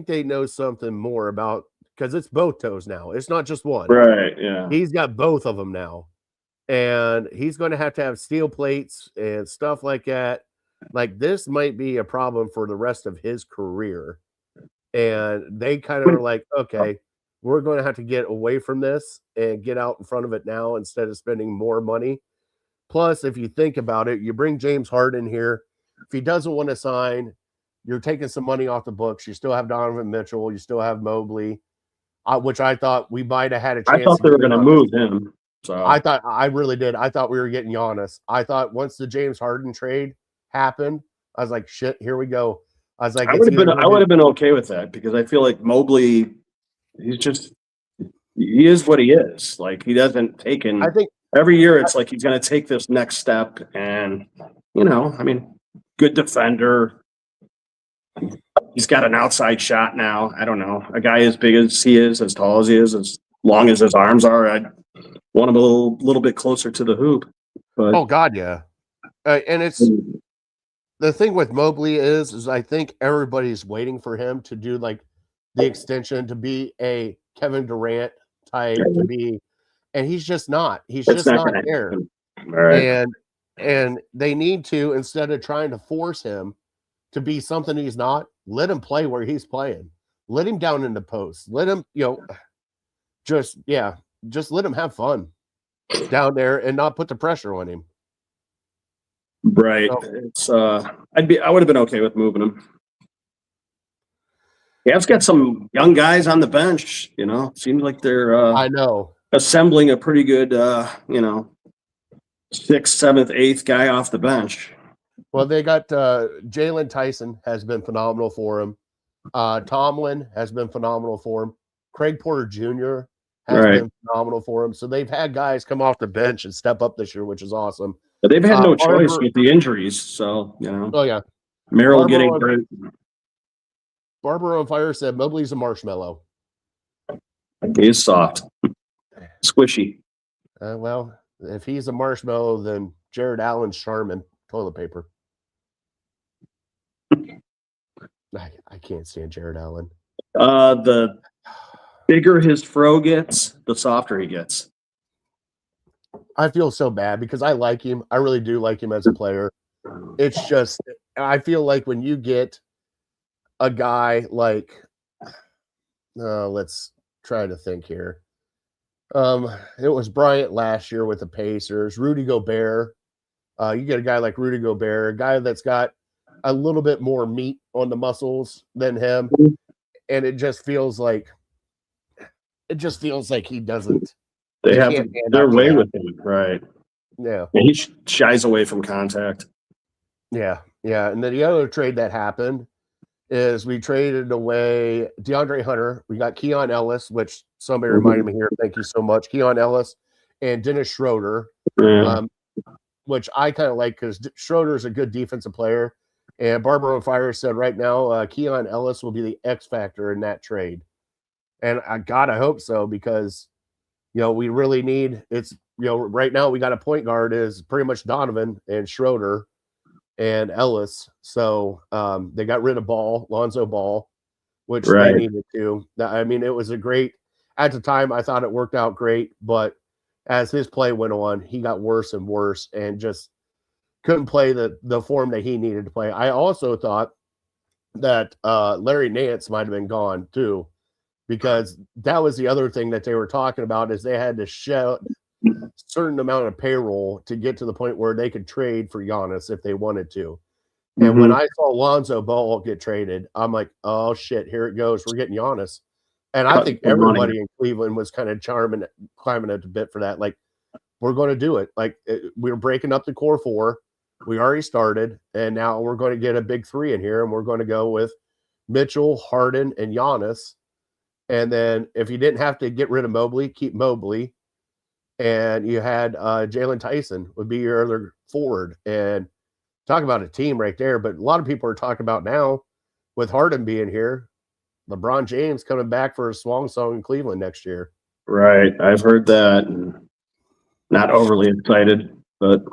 Speaker 1: they know something more about, because it's both toes now. It's not just one.
Speaker 2: Right, yeah.
Speaker 1: He's got both of them now. And he's going to have steel plates and stuff like that. Like, this might be a problem for the rest of his career. And they kind of are like, okay, we're going to have to get away from this and get out in front of it now instead of spending more money. Plus, if you think about it, you bring James Harden here. If he doesn't want to sign, you're taking some money off the books. You still have Donovan Mitchell. You still have Mobley, which I thought we might have had a chance.
Speaker 2: I thought they were going to move him. So
Speaker 1: I really did. I thought we were getting Giannis. I thought once the James Harden trade happened, I was like, shit, here we go. I was like,
Speaker 2: I would have been okay with that because I feel like Mobley, he is what he is. Like, he doesn't take in.
Speaker 1: I think
Speaker 2: every year it's like he's going to take this next step, and good defender. He's got an outside shot now. I don't know. A guy as big as he is, as tall as he is, as long as his arms are, I'd want him a little bit closer to the hoop. But,
Speaker 1: oh God, yeah. And it's the thing with Mobley is I think everybody's waiting for him to do like the extension, to be a Kevin Durant type, and he's just not. He's just not there.
Speaker 2: Right.
Speaker 1: And they need to, instead of trying to force him to be something he's not, let him play where he's playing. Let him down in the post. Let him, just let him have fun down there and not put the pressure on him.
Speaker 2: Right. So, it's I would have been okay with moving him. Cavs got some young guys on the bench, Seems like they're
Speaker 1: I know.
Speaker 2: Assembling a pretty good 6th, 7th, 8th guy off the bench.
Speaker 1: Well, they got Jalen Tyson has been phenomenal for him. Tomlin has been phenomenal for him. Craig Porter Jr. has been phenomenal for him. So they've had guys come off the bench and step up this year, which is awesome.
Speaker 2: But they've had no choice with the injuries. So,
Speaker 1: Oh, yeah.
Speaker 2: Merrill getting hurt.
Speaker 1: Barbara on Fire said Mobley's a marshmallow.
Speaker 2: He's soft. Squishy.
Speaker 1: Well, if he's a marshmallow, then Jared Allen's Charmin toilet paper. I can't stand Jared Allen.
Speaker 2: The bigger his fro gets, the softer he gets.
Speaker 1: I feel so bad because I like him. I really do like him as a player. It's just, I feel like when you get a guy like, let's try to think here. It was Bryant last year with the Pacers, Rudy Gobert. You get a guy like Rudy Gobert, a guy that's got a little bit more meat on the muscles than him. And it just feels like he doesn't.
Speaker 2: They have their way with him, right?
Speaker 1: Yeah.
Speaker 2: And he shies away from contact.
Speaker 1: Yeah. And then the other trade that happened is we traded away DeAndre Hunter. We got Keon Ellis, which somebody reminded me here. Thank you so much. Keon Ellis and Dennis Schroeder.
Speaker 2: Yeah.
Speaker 1: which I kind of like because Schroeder is a good defensive player. And Barber on Fire said right now, Keon Ellis will be the X factor in that trade. And I hope so, because, we really need it's, right now we got a point guard is pretty much Donovan and Schroeder and Ellis. So they got rid of Lonzo Ball, which they needed to. I mean, it was at the time, I thought it worked out great, but as his play went on, he got worse and worse and just couldn't play the form that he needed to play. I also thought that Larry Nance might have been gone too, because that was the other thing that they were talking about is they had to show a certain amount of payroll to get to the point where they could trade for Giannis if they wanted to. And when I saw Lonzo Ball get traded, I'm like, oh shit, here it goes. We're getting Giannis. And I think everybody in Cleveland was kind of climbing at the bit for that. Like, we're going to do it. Like, we're breaking up the core four. We already started, and now we're going to get a big three in here, and we're going to go with Mitchell, Harden, and Giannis. And then if you didn't have to get rid of Mobley, keep Mobley. And you had Jalen Tyson would be your other forward. And talk about a team right there. But a lot of people are talking about now, with Harden being here, LeBron James coming back for a swan song in Cleveland next year.
Speaker 2: Right. I've heard that. Not overly excited, but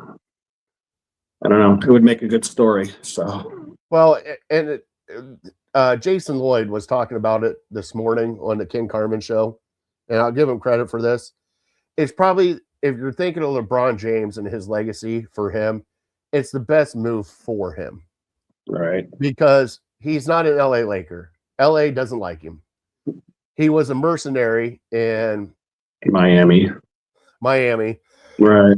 Speaker 2: I don't know. It would make a good story. So,
Speaker 1: well, and Jason Lloyd was talking about it this morning on the Ken Carman show, and I'll give him credit for this. It's probably, if you're thinking of LeBron James and his legacy for him, it's the best move for him.
Speaker 2: Right. Because
Speaker 1: he's not an LA Laker. LA doesn't like him. He was a mercenary in
Speaker 2: Miami.
Speaker 1: Right.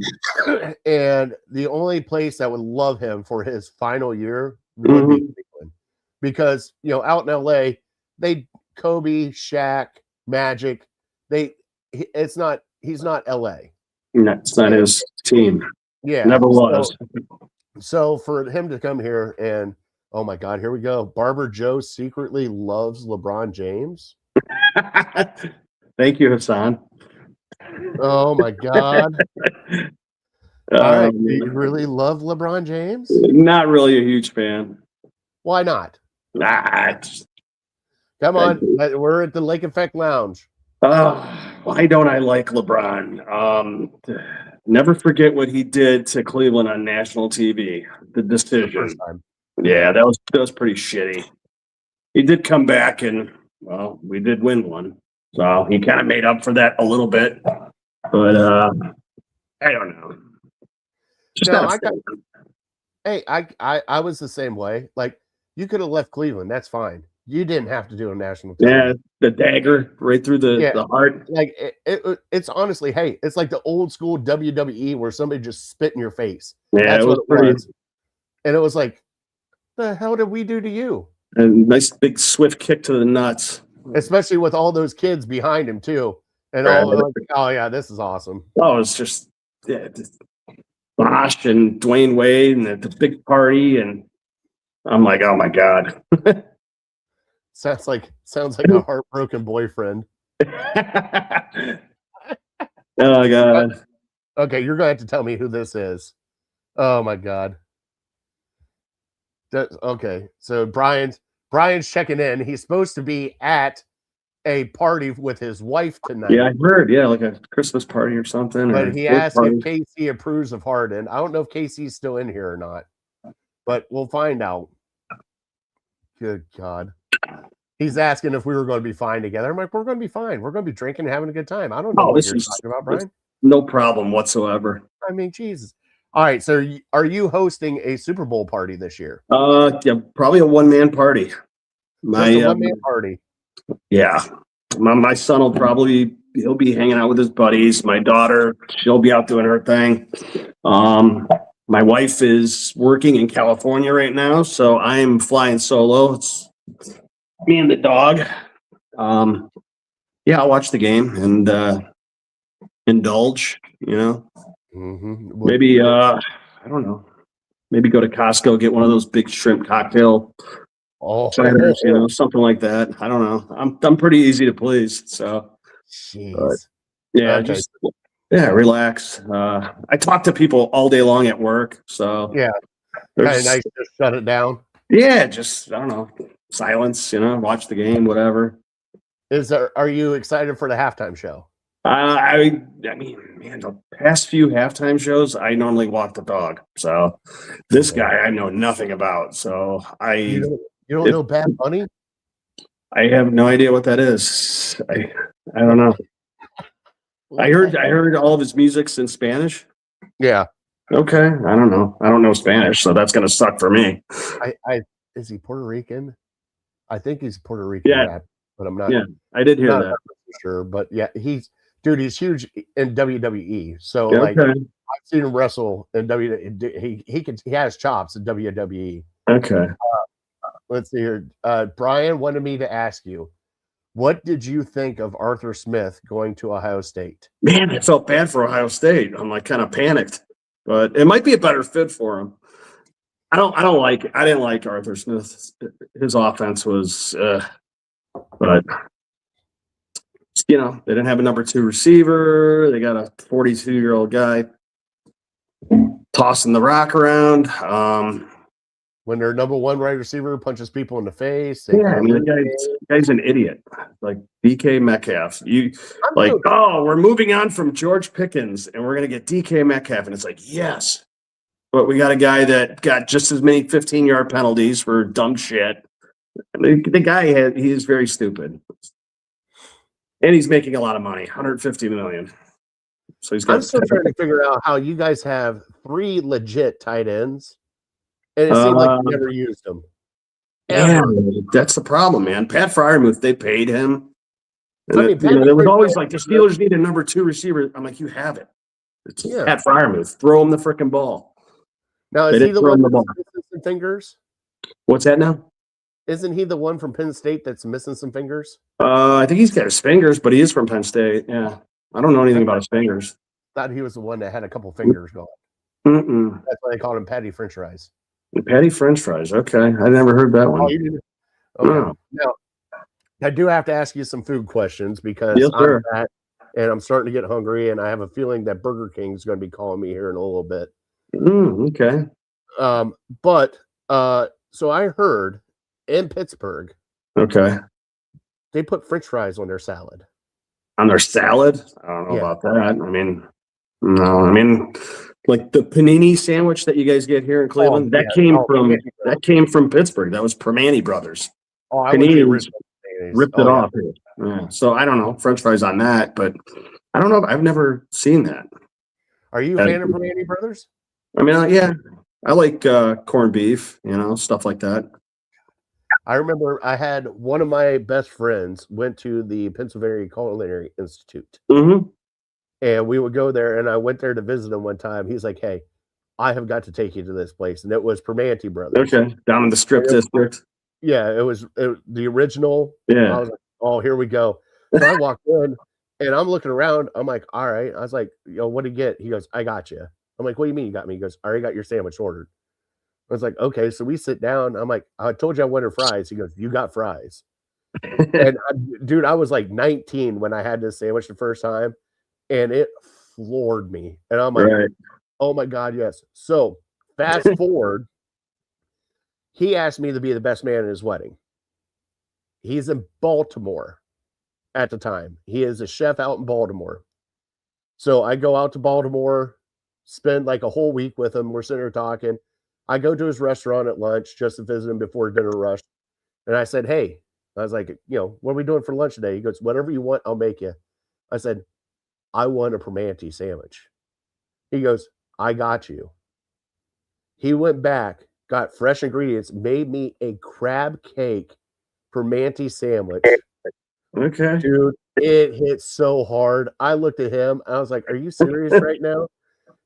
Speaker 1: And the only place that would love him for his final year would be Cleveland. Because, out in LA, Kobe, Shaq, Magic, he's not LA.
Speaker 2: It's not his team.
Speaker 1: Yeah.
Speaker 2: Never was.
Speaker 1: So for him to come here and, oh my God, here we go. Barber Joe secretly loves LeBron James.
Speaker 2: Thank you, Hassan.
Speaker 1: Oh my God. All right. Do you really love LeBron James?
Speaker 2: Not really a huge fan.
Speaker 1: Why not? Come on. We're at the Lake Effect Lounge.
Speaker 2: Why don't I like LeBron? Never forget what he did to Cleveland on national TV. The decision. Yeah, that was pretty shitty. He did come back and, well, we did win one. So he kind of made up for that a little bit. But I don't know.
Speaker 1: I was the same way. Like, you could have left Cleveland. That's fine. You didn't have to do a national TV.
Speaker 2: Yeah, the dagger right through the heart.
Speaker 1: Like, it's honestly, hey, it's like the old school WWE where somebody just spit in your face.
Speaker 2: Yeah,
Speaker 1: that's what it was. And it was like, the hell did we do to you?
Speaker 2: A nice big swift kick to the nuts.
Speaker 1: Especially with all those kids behind him too. And oh yeah, this is awesome.
Speaker 2: Oh, it's just Bosh and Dwayne Wade and the big party, and I'm like, oh my God.
Speaker 1: Sounds like a heartbroken boyfriend.
Speaker 2: Oh God.
Speaker 1: Okay, you're gonna have to tell me who this is. Oh my God. Okay, so Brian's checking in. He's supposed to be at a party with his wife tonight.
Speaker 2: Yeah, I heard. Yeah, like a Christmas party or something.
Speaker 1: But he asked if Casey approves of Harden. I don't know if Casey's still in here or not, but we'll find out. Good God. He's asking if we were going to be fine together. I'm like, we're going to be fine. We're going to be drinking and having a good time. I don't know what you're talking about, Brian.
Speaker 2: No problem whatsoever.
Speaker 1: I mean, Jesus. All right, so are you hosting a Super Bowl party this year?
Speaker 2: Yeah, probably a one-man party.
Speaker 1: One-man party.
Speaker 2: Yeah, my son he'll be hanging out with his buddies. My daughter, she'll be out doing her thing. My wife is working in California right now, so I am flying solo. It's me and the dog. Yeah, I'll watch the game and indulge. Maybe I don't know. Maybe go to Costco, get one of those big shrimp cocktail. Sliders, something like that. I don't know. I'm pretty easy to please. So,
Speaker 1: jeez.
Speaker 2: Yeah,
Speaker 1: okay.
Speaker 2: Yeah, relax. I talk to people all day long at work, so
Speaker 1: Yeah, kind of
Speaker 2: there's
Speaker 1: nice to shut it down.
Speaker 2: yeah, just I don't know, silence. Watch the game, whatever.
Speaker 1: Are you excited for the halftime show?
Speaker 2: I mean, man, the past few halftime shows, I normally walk the dog. So this
Speaker 1: Yeah.
Speaker 2: guy I know nothing about. So
Speaker 1: You don't know Bad Bunny?
Speaker 2: I have no idea what that is. I don't know. I heard all of his music's in Spanish.
Speaker 1: Yeah.
Speaker 2: Okay, I don't know. I don't know Spanish, so that's gonna suck for me.
Speaker 1: I is he Puerto Rican? I think he's Puerto Rican
Speaker 2: Yeah.
Speaker 1: rap, but I'm not.
Speaker 2: Yeah, I did hear
Speaker 1: Not
Speaker 2: that.
Speaker 1: sure, but yeah, he's huge in WWE. So
Speaker 2: Yeah,
Speaker 1: like
Speaker 2: okay.
Speaker 1: I've seen him wrestle in WWE. He has chops in WWE.
Speaker 2: Okay.
Speaker 1: Let's see here. Brian wanted me to ask you, what did you think of Arthur Smith going to Ohio State?
Speaker 2: Man, I felt bad for Ohio State. I'm like kind of panicked, but it might be a better fit for him. I didn't like Arthur Smith. His offense was, but they didn't have a number 2 receiver. They got a 42-year-old guy tossing the rock around.
Speaker 1: When their number 1 wide receiver punches people in the face.
Speaker 2: Yeah, I mean, the guy's an idiot. Like DK Metcalf. We're moving on from George Pickens and we're going to get DK Metcalf. And it's like, yes. But we got a guy that got just as many 15-yard penalties for dumb shit. The guy he is very stupid. And he's making a lot of money, $150 million. So he's got.
Speaker 1: I'm still trying to figure out how you guys have 3 legit tight ends, and it seemed like you never used them.
Speaker 2: Yeah, that's the problem, man. Pat Fryermuth, they paid him. And
Speaker 1: I mean,
Speaker 2: there was always like the Steelers need a number 2 receiver. I'm like, you have it. It's Pat Fryermuth. Throw him the freaking ball.
Speaker 1: Now is he the one that's missing some fingers?
Speaker 2: What's that now?
Speaker 1: Isn't he the one from Penn State that's missing some fingers?
Speaker 2: I think he's got his fingers, but he is from Penn State. Yeah, I don't know anything about his fingers.
Speaker 1: Thought he was the one that had a couple fingers going.
Speaker 2: Mm-mm.
Speaker 1: That's why they called him Patty French Fries.
Speaker 2: Patty French Fries. Okay, I never heard that one.
Speaker 1: Oh, you didn't? Okay. No. Now, I do have to ask you some food questions because I'm fat and I'm starting to get hungry, and I have a feeling that Burger King is going to be calling me here in a little bit.
Speaker 2: Okay.
Speaker 1: So I heard in Pittsburgh, they put French fries on their salad.
Speaker 2: On their salad? I don't know about that. I mean, no. I mean, like the panini sandwich that you guys get here in Cleveland, that came from Pittsburgh. That was Primanti Brothers.
Speaker 1: Oh,
Speaker 2: Panini ripped it off here. Yeah. So I don't know French fries on that, but I don't know. I've never seen that.
Speaker 1: Are you a fan of Primanti Brothers?
Speaker 2: I mean, yeah, I like corned beef, stuff like that.
Speaker 1: I remember I had one of my best friends went to the Pennsylvania Culinary Institute.
Speaker 2: Mm-hmm.
Speaker 1: And we would go there, and I went there to visit him one time. He's like, hey, I have got to take you to this place. And it was Primanti Brothers.
Speaker 2: Okay, down in the Strip District.
Speaker 1: Yeah, it was the original.
Speaker 2: Yeah.
Speaker 1: I was like, oh, here we go. So I walked in, and I'm looking around. I'm like, all right. I was like, what did you get? He goes, I got you. I'm like, what do you mean you got me? He goes, I already got your sandwich ordered. I was like, okay. So we sit down. I'm like, I told you I wanted fries. He goes, you got fries. And dude, I was like 19 when I had this sandwich the first time, and it floored me. And I'm like, oh my God, yes. So fast forward, he asked me to be the best man at his wedding. He's in Baltimore at the time. He is a chef out in Baltimore. So I go out to Baltimore, spend like a whole week with him. We're sitting there talking. I go to his restaurant at lunch just to visit him before dinner rush. And I said, hey, I was like, what are we doing for lunch today? He goes, whatever you want, I'll make you. I said, I want a Primanti sandwich. He goes, I got you. He went back, got fresh ingredients, made me a crab cake Primanti sandwich.
Speaker 2: Okay.
Speaker 1: Dude, it hit so hard. I looked at him. I was like, are you serious right now?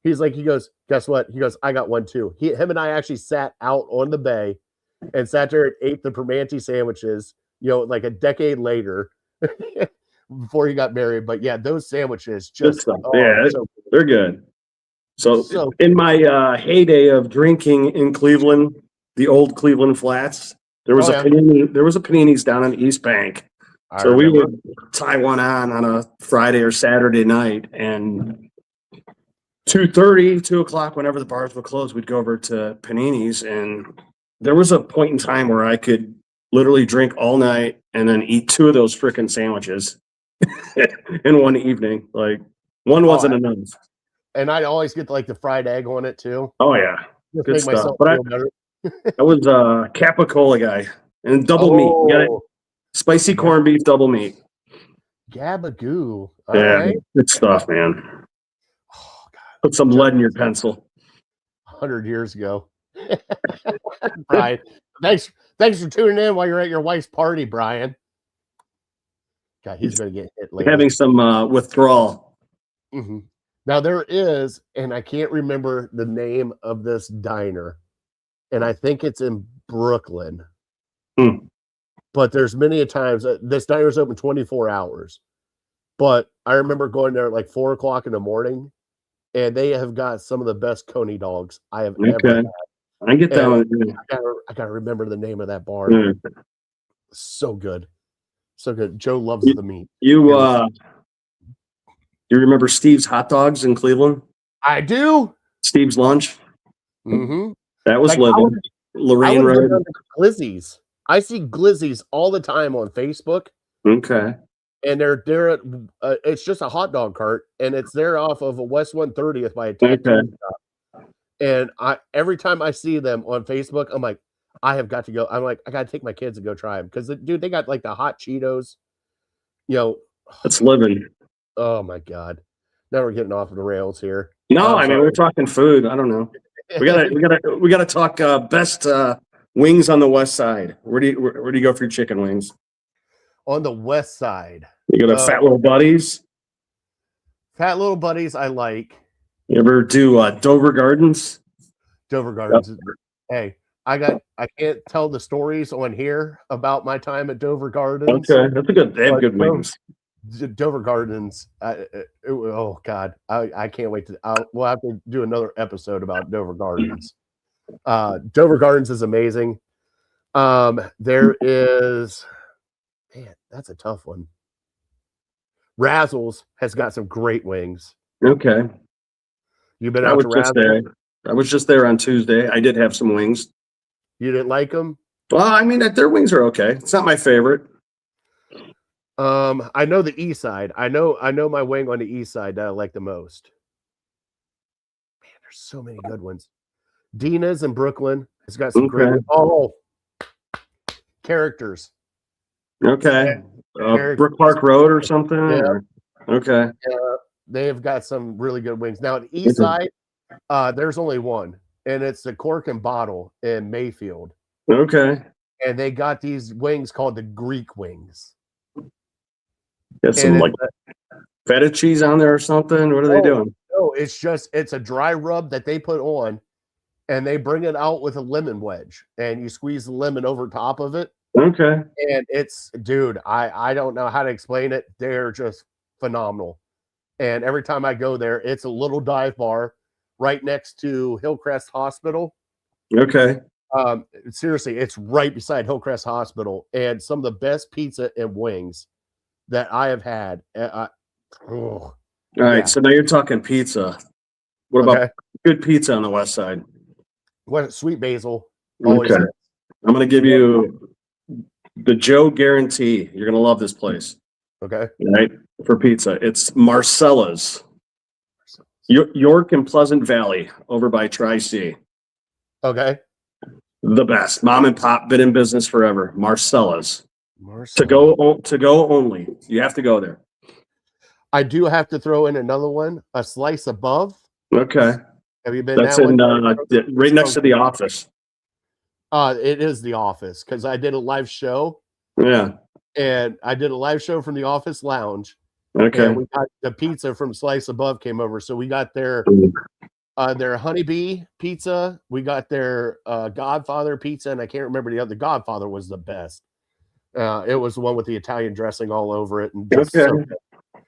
Speaker 1: He goes, guess what? He goes, I got one too. Him and I actually sat out on the bay and sat there and ate the Primanti sandwiches, like a decade later before he got married. But yeah, those sandwiches just,
Speaker 2: they're good. So in my heyday of drinking in Cleveland, the old Cleveland Flats, there was a Panini's down on the East Bank. So we would tie one on a Friday or Saturday night, and 2:30, 2:00, whenever the bars would close, we'd go over to Panini's, and there was a point in time where I could literally drink all night and then eat 2 of those freaking sandwiches in one evening. Like, one wasn't enough.
Speaker 1: And I always get like the fried egg on it too.
Speaker 2: Oh yeah,
Speaker 1: Just
Speaker 2: good
Speaker 1: make
Speaker 2: stuff.
Speaker 1: myself
Speaker 2: But
Speaker 1: feel better.
Speaker 2: I was a Capicola guy and double meat. You got it? Spicy corned beef, double meat.
Speaker 1: Gabagoo. All
Speaker 2: Yeah,
Speaker 1: right.
Speaker 2: good stuff, man.
Speaker 1: Oh, God.
Speaker 2: Put some lead in your pencil.
Speaker 1: 100 years ago. Brian, thanks for tuning in while you're at your wife's party, Brian. God, he's going to get hit later.
Speaker 2: Having some withdrawal.
Speaker 1: Mm-hmm. Now there is, and I can't remember the name of this diner, and I think it's in Brooklyn. But there's many a times this diner's open 24 hours. But I remember going there at like 4:00 in the morning, and they have got some of the best coney dogs I have ever had.
Speaker 2: I get that one.
Speaker 1: I gotta remember the name of that bar. So good. So good. Joe loves the meat.
Speaker 2: You remember Steve's Hot Dogs in Cleveland?
Speaker 1: I do.
Speaker 2: Steve's Lunch.
Speaker 1: Mm-hmm.
Speaker 2: That was living. Lorraine Road.
Speaker 1: Glizzy's. I see Glizzy's all the time on Facebook.
Speaker 2: Okay.
Speaker 1: And they're at, it's just a hot dog cart, and it's there off of a West 130th by a tattoo shop. And every time I see them on Facebook, I'm like, I have got to go. I'm like, I got to take my kids and go try them because, dude, they got like the hot Cheetos. You know,
Speaker 2: it's living.
Speaker 1: Oh my God! Now we're getting off of the rails here.
Speaker 2: No, I mean we're talking food. I don't know. We gotta talk best wings on the west side. Where do you go for your chicken wings?
Speaker 1: On the west side,
Speaker 2: you go to Fat Little Buddies.
Speaker 1: Fat Little Buddies, I like.
Speaker 2: You ever do Dover Gardens?
Speaker 1: Dover Gardens. Yep. Hey, I can't tell the stories on here about my time at Dover Gardens.
Speaker 2: Okay, that's a good. They have good wings.
Speaker 1: Dover Gardens. Oh God, I can't wait to. We'll have to do another episode about Dover Gardens. Dover Gardens is amazing. There is, man, that's a tough one. Razzles has got some great wings.
Speaker 2: Okay,
Speaker 1: you've been out to Razzles?
Speaker 2: I was just there on Tuesday. I did have some wings.
Speaker 1: You didn't like them?
Speaker 2: Well, I mean, their wings are okay. It's not my favorite.
Speaker 1: I know the east side. I know my wing on the east side that I like the most. Man, there's so many good ones. Dina's in Brooklyn. It's got some great characters.
Speaker 2: Okay. Brook Park Road or something?
Speaker 1: Yeah.
Speaker 2: Or? Okay.
Speaker 1: Yeah, they've got some really good wings. Now, the east side, there's only one, and it's the Cork and Bottle in Mayfield.
Speaker 2: Okay.
Speaker 1: And they got these wings called the Greek wings.
Speaker 2: Got some like feta cheese on there or something. What are they doing?
Speaker 1: No, it's a dry rub that they put on, and they bring it out with a lemon wedge, and you squeeze the lemon over top of it.
Speaker 2: Okay.
Speaker 1: And it's, dude, I don't know how to explain it. They're just phenomenal. And every time I go there, it's a little dive bar right next to Hillcrest Hospital.
Speaker 2: Okay.
Speaker 1: Seriously, it's right beside Hillcrest Hospital, and some of the best pizza and wings that I have had.
Speaker 2: All right, so now you're talking pizza. What about good pizza on the west side?
Speaker 1: What Sweet Basil?
Speaker 2: Okay, I'm going to give you the Joe guarantee. You're going to love this place.
Speaker 1: Okay,
Speaker 2: right, for pizza, it's Marcella's, York and Pleasant Valley, over by Tri-C.
Speaker 1: Okay,
Speaker 2: the best mom and pop, been in business forever. Marcella's. To go only. You have to go there.
Speaker 1: I do have to throw in another one, a Slice Above.
Speaker 2: Okay.
Speaker 1: Have you been?
Speaker 2: That's in right next to the office.
Speaker 1: It is the office because I did a live show.
Speaker 2: Yeah.
Speaker 1: And I did a live show from the office lounge.
Speaker 2: Okay.
Speaker 1: And we got the pizza from Slice Above came over, so we got their honeybee pizza. We got their Godfather pizza, and I can't remember the other. The Godfather was the best. It was the one with the Italian dressing all over it. And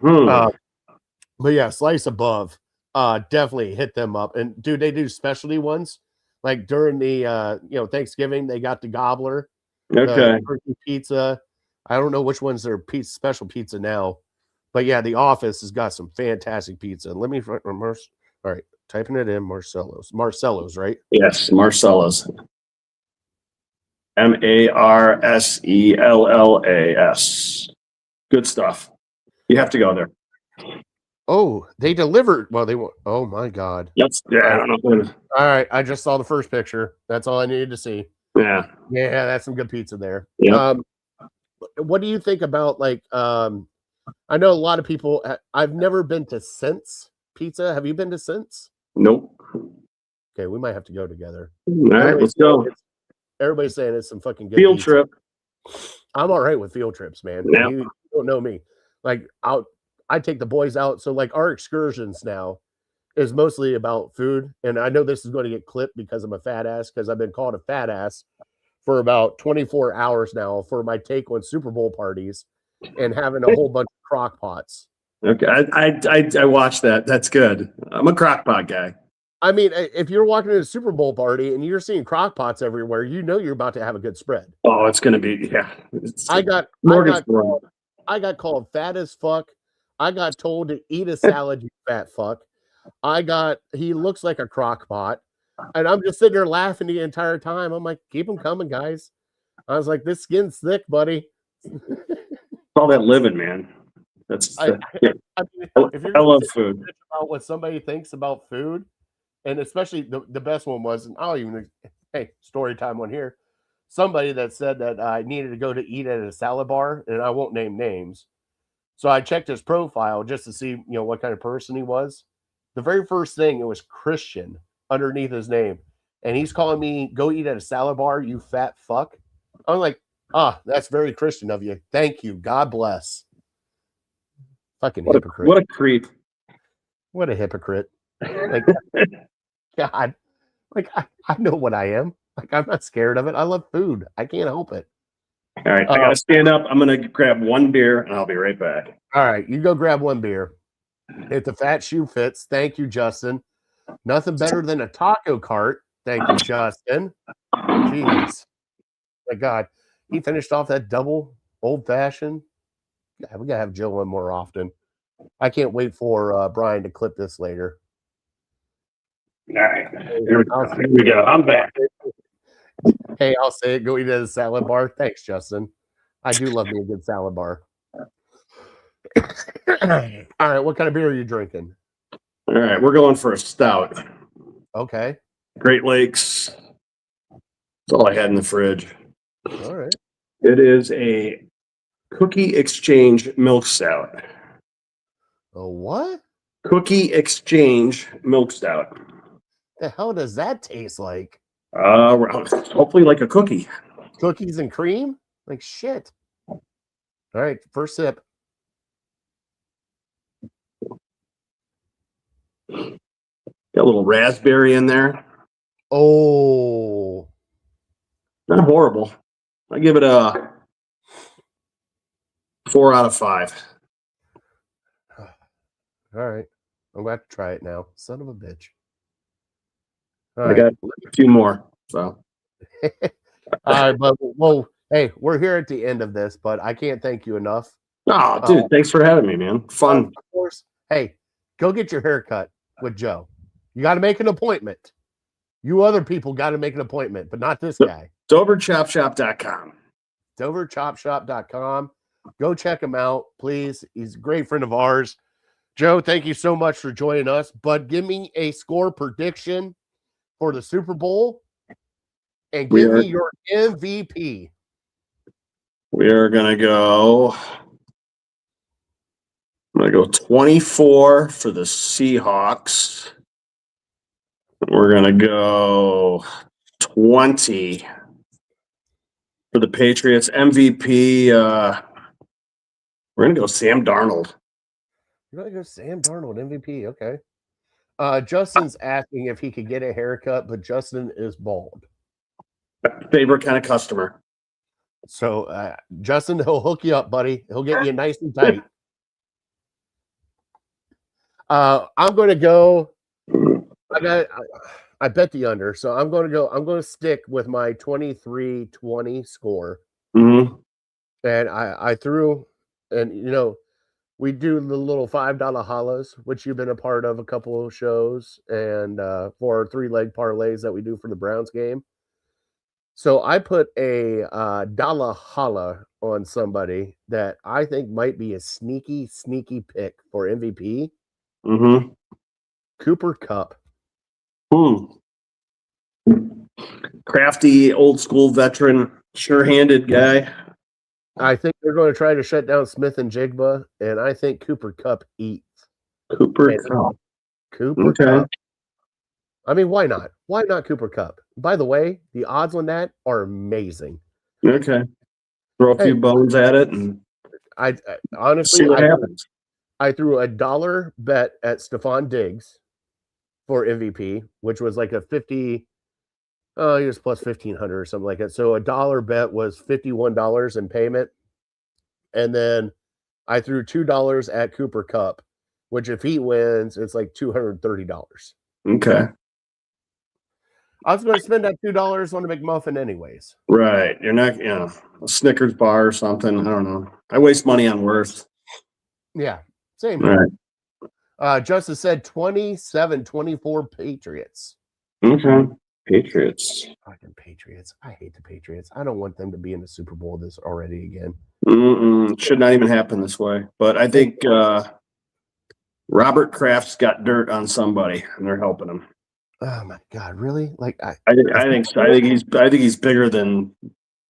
Speaker 1: but yeah, Slice Above, definitely hit them up. And dude, they do specialty ones. Like during the Thanksgiving, they got the gobbler, turkey pizza. I don't know which one's their special pizza now, but yeah, the office has got some fantastic pizza. And let me All right, typing it in. Marcello's, right?
Speaker 2: Yes, Marcellus. Marsellas. Good stuff. You have to go there.
Speaker 1: Oh, they delivered. Well, they won't. Oh my God.
Speaker 2: Yes. Yeah.
Speaker 1: All
Speaker 2: I
Speaker 1: right.
Speaker 2: don't know.
Speaker 1: All right, I just saw the first picture. That's all I needed to see.
Speaker 2: Yeah.
Speaker 1: Yeah, that's some good pizza there.
Speaker 2: Yep.
Speaker 1: What do you think about I know a lot of people. I've never been to Sense Pizza. Have you been to Sense?
Speaker 2: Nope.
Speaker 1: Okay, we might have to go together.
Speaker 2: All right, let's go.
Speaker 1: Everybody's saying it's some fucking good
Speaker 2: Field
Speaker 1: pizza.
Speaker 2: trip.
Speaker 1: I'm all right with field trips, man.
Speaker 2: Yeah.
Speaker 1: You don't know me. Like I take the boys out. So like our excursions now is mostly about food. And I know this is going to get clipped because I'm a fat ass, because I've been called a fat ass for about 24 hours now for my take on Super Bowl parties and having a whole bunch of crock pots.
Speaker 2: Okay. I watched that. That's good. I'm a crock pot guy.
Speaker 1: I mean, if you're walking to a Super Bowl party and you're seeing crock pots everywhere, you know you're about to have a good spread.
Speaker 2: Oh, it's gonna be, yeah.
Speaker 1: I got called fat as fuck. I got told to eat a salad, you fat fuck. He looks like a crock pot. And I'm just sitting there laughing the entire time. I'm like, keep them coming, guys. I was like, this skin's thick, buddy.
Speaker 2: All that living, man.
Speaker 1: I mean, if you're
Speaker 2: I love
Speaker 1: gonna
Speaker 2: food.
Speaker 1: about what somebody thinks about food, and especially the best one was, and I'll even, hey, story time one here. Somebody that said that I needed to go to eat at a salad bar, and I won't name names. So I checked his profile just to see, what kind of person he was. The very first thing, it was Christian underneath his name. And he's calling me, go eat at a salad bar, you fat fuck. I'm like, that's very Christian of you. Thank you. God bless. Fucking hypocrite.
Speaker 2: What a creep.
Speaker 1: What a hypocrite. Like, God. Like, I know what I am. Like, I'm not scared of it. I love food. I can't help it.
Speaker 2: All right, I gotta stand up. I'm gonna grab one beer and I'll be right back.
Speaker 1: All right, you go grab one beer. If the fat shoe fits, thank you, Justin. Nothing better than a taco cart. Thank you, Justin. Jeez. My God. He finished off that double old fashioned. Yeah, we gotta have Joe on more often. I can't wait for Brian to clip this later.
Speaker 2: All right, here we go. I'm back.
Speaker 1: Hey, I'll say it. Go eat at a salad bar. Thanks, Justin. I do love me a good salad bar. All right, what kind of beer are you drinking?
Speaker 2: All right, we're going for a stout.
Speaker 1: Okay.
Speaker 2: Great Lakes. That's all I had in the fridge.
Speaker 1: All right.
Speaker 2: It is a Cookie Exchange milk stout.
Speaker 1: A what?
Speaker 2: Cookie Exchange milk stout.
Speaker 1: The hell does that taste like?
Speaker 2: Hopefully like a cookie.
Speaker 1: Cookies and cream? Like shit. All right, first sip.
Speaker 2: Got a little raspberry in there.
Speaker 1: Oh.
Speaker 2: Not horrible. I give it a 4 out of 5.
Speaker 1: All right. I'm going to have to try it now. Son of a bitch. All
Speaker 2: I got a few more. So.
Speaker 1: All right, but well, hey, we're here at the end of this, but I can't thank you enough.
Speaker 2: Oh, dude, thanks for having me, man. Fun.
Speaker 1: Of course. Hey, go get your hair cut with Joe. You got to make an appointment. You other people got to make an appointment, but not this guy.
Speaker 2: DoverChopShop.com.
Speaker 1: DoverChopShop.com. Go check him out, please. He's a great friend of ours. Joe, thank you so much for joining us. But give me a score prediction for the Super Bowl and give me your MVP.
Speaker 2: We are going to go. I'm going to go 24 for the Seahawks. We're going to go 20 for the Patriots. MVP, we're going to go Sam Darnold.
Speaker 1: You're going to go Sam Darnold, MVP. Okay. Justin's asking if he could get a haircut, but Justin is bald.
Speaker 2: Favorite kind of customer.
Speaker 1: So, Justin, he'll hook you up, buddy. He'll get you nice and tight. I'm going to go. I bet the under. So I'm going to stick with my 23-20 score.
Speaker 2: Mm-hmm.
Speaker 1: And I threw, and we do the little $5 hollows, which you've been a part of a couple of shows, and for our 3-leg parlays that we do for the Browns game. So I put a dollar holla on somebody that I think might be a sneaky pick for MVP.
Speaker 2: Mm-hmm.
Speaker 1: Cooper Kupp.
Speaker 2: Crafty, old school veteran, sure-handed guy.
Speaker 1: I think they're going to try to shut down Smith and Jigba, and I think Cooper Kupp eats.
Speaker 2: Cooper Kupp.
Speaker 1: Cooper Kupp. I mean, why not? Why not Cooper Kupp? By the way, the odds on that are amazing.
Speaker 2: Okay. Throw a few bones at it and
Speaker 1: I honestly
Speaker 2: see what happens.
Speaker 1: I threw a $1 bet at Stephon Diggs for MVP, which was like a 50. Oh, he was plus 1,500 or something like that. So a $1 bet was $51 in payment. And then I threw $2 at Cooper Kupp, which if he wins, it's like $230.
Speaker 2: Okay.
Speaker 1: I was going to spend that $2 on a McMuffin anyways.
Speaker 2: Right. You're not, a Snickers bar or something. I don't know. I waste money on worse.
Speaker 1: Yeah. Same.
Speaker 2: Right.
Speaker 1: Justice said 27-24 Patriots.
Speaker 2: Okay. Patriots.
Speaker 1: Fucking Patriots. I hate the Patriots. I don't want them to be in the Super Bowl this already again.
Speaker 2: Should not even happen this way. But I think Robert Kraft's got dirt on somebody, and they're helping him.
Speaker 1: Oh my God! Really? Like
Speaker 2: I think so. I think he's bigger than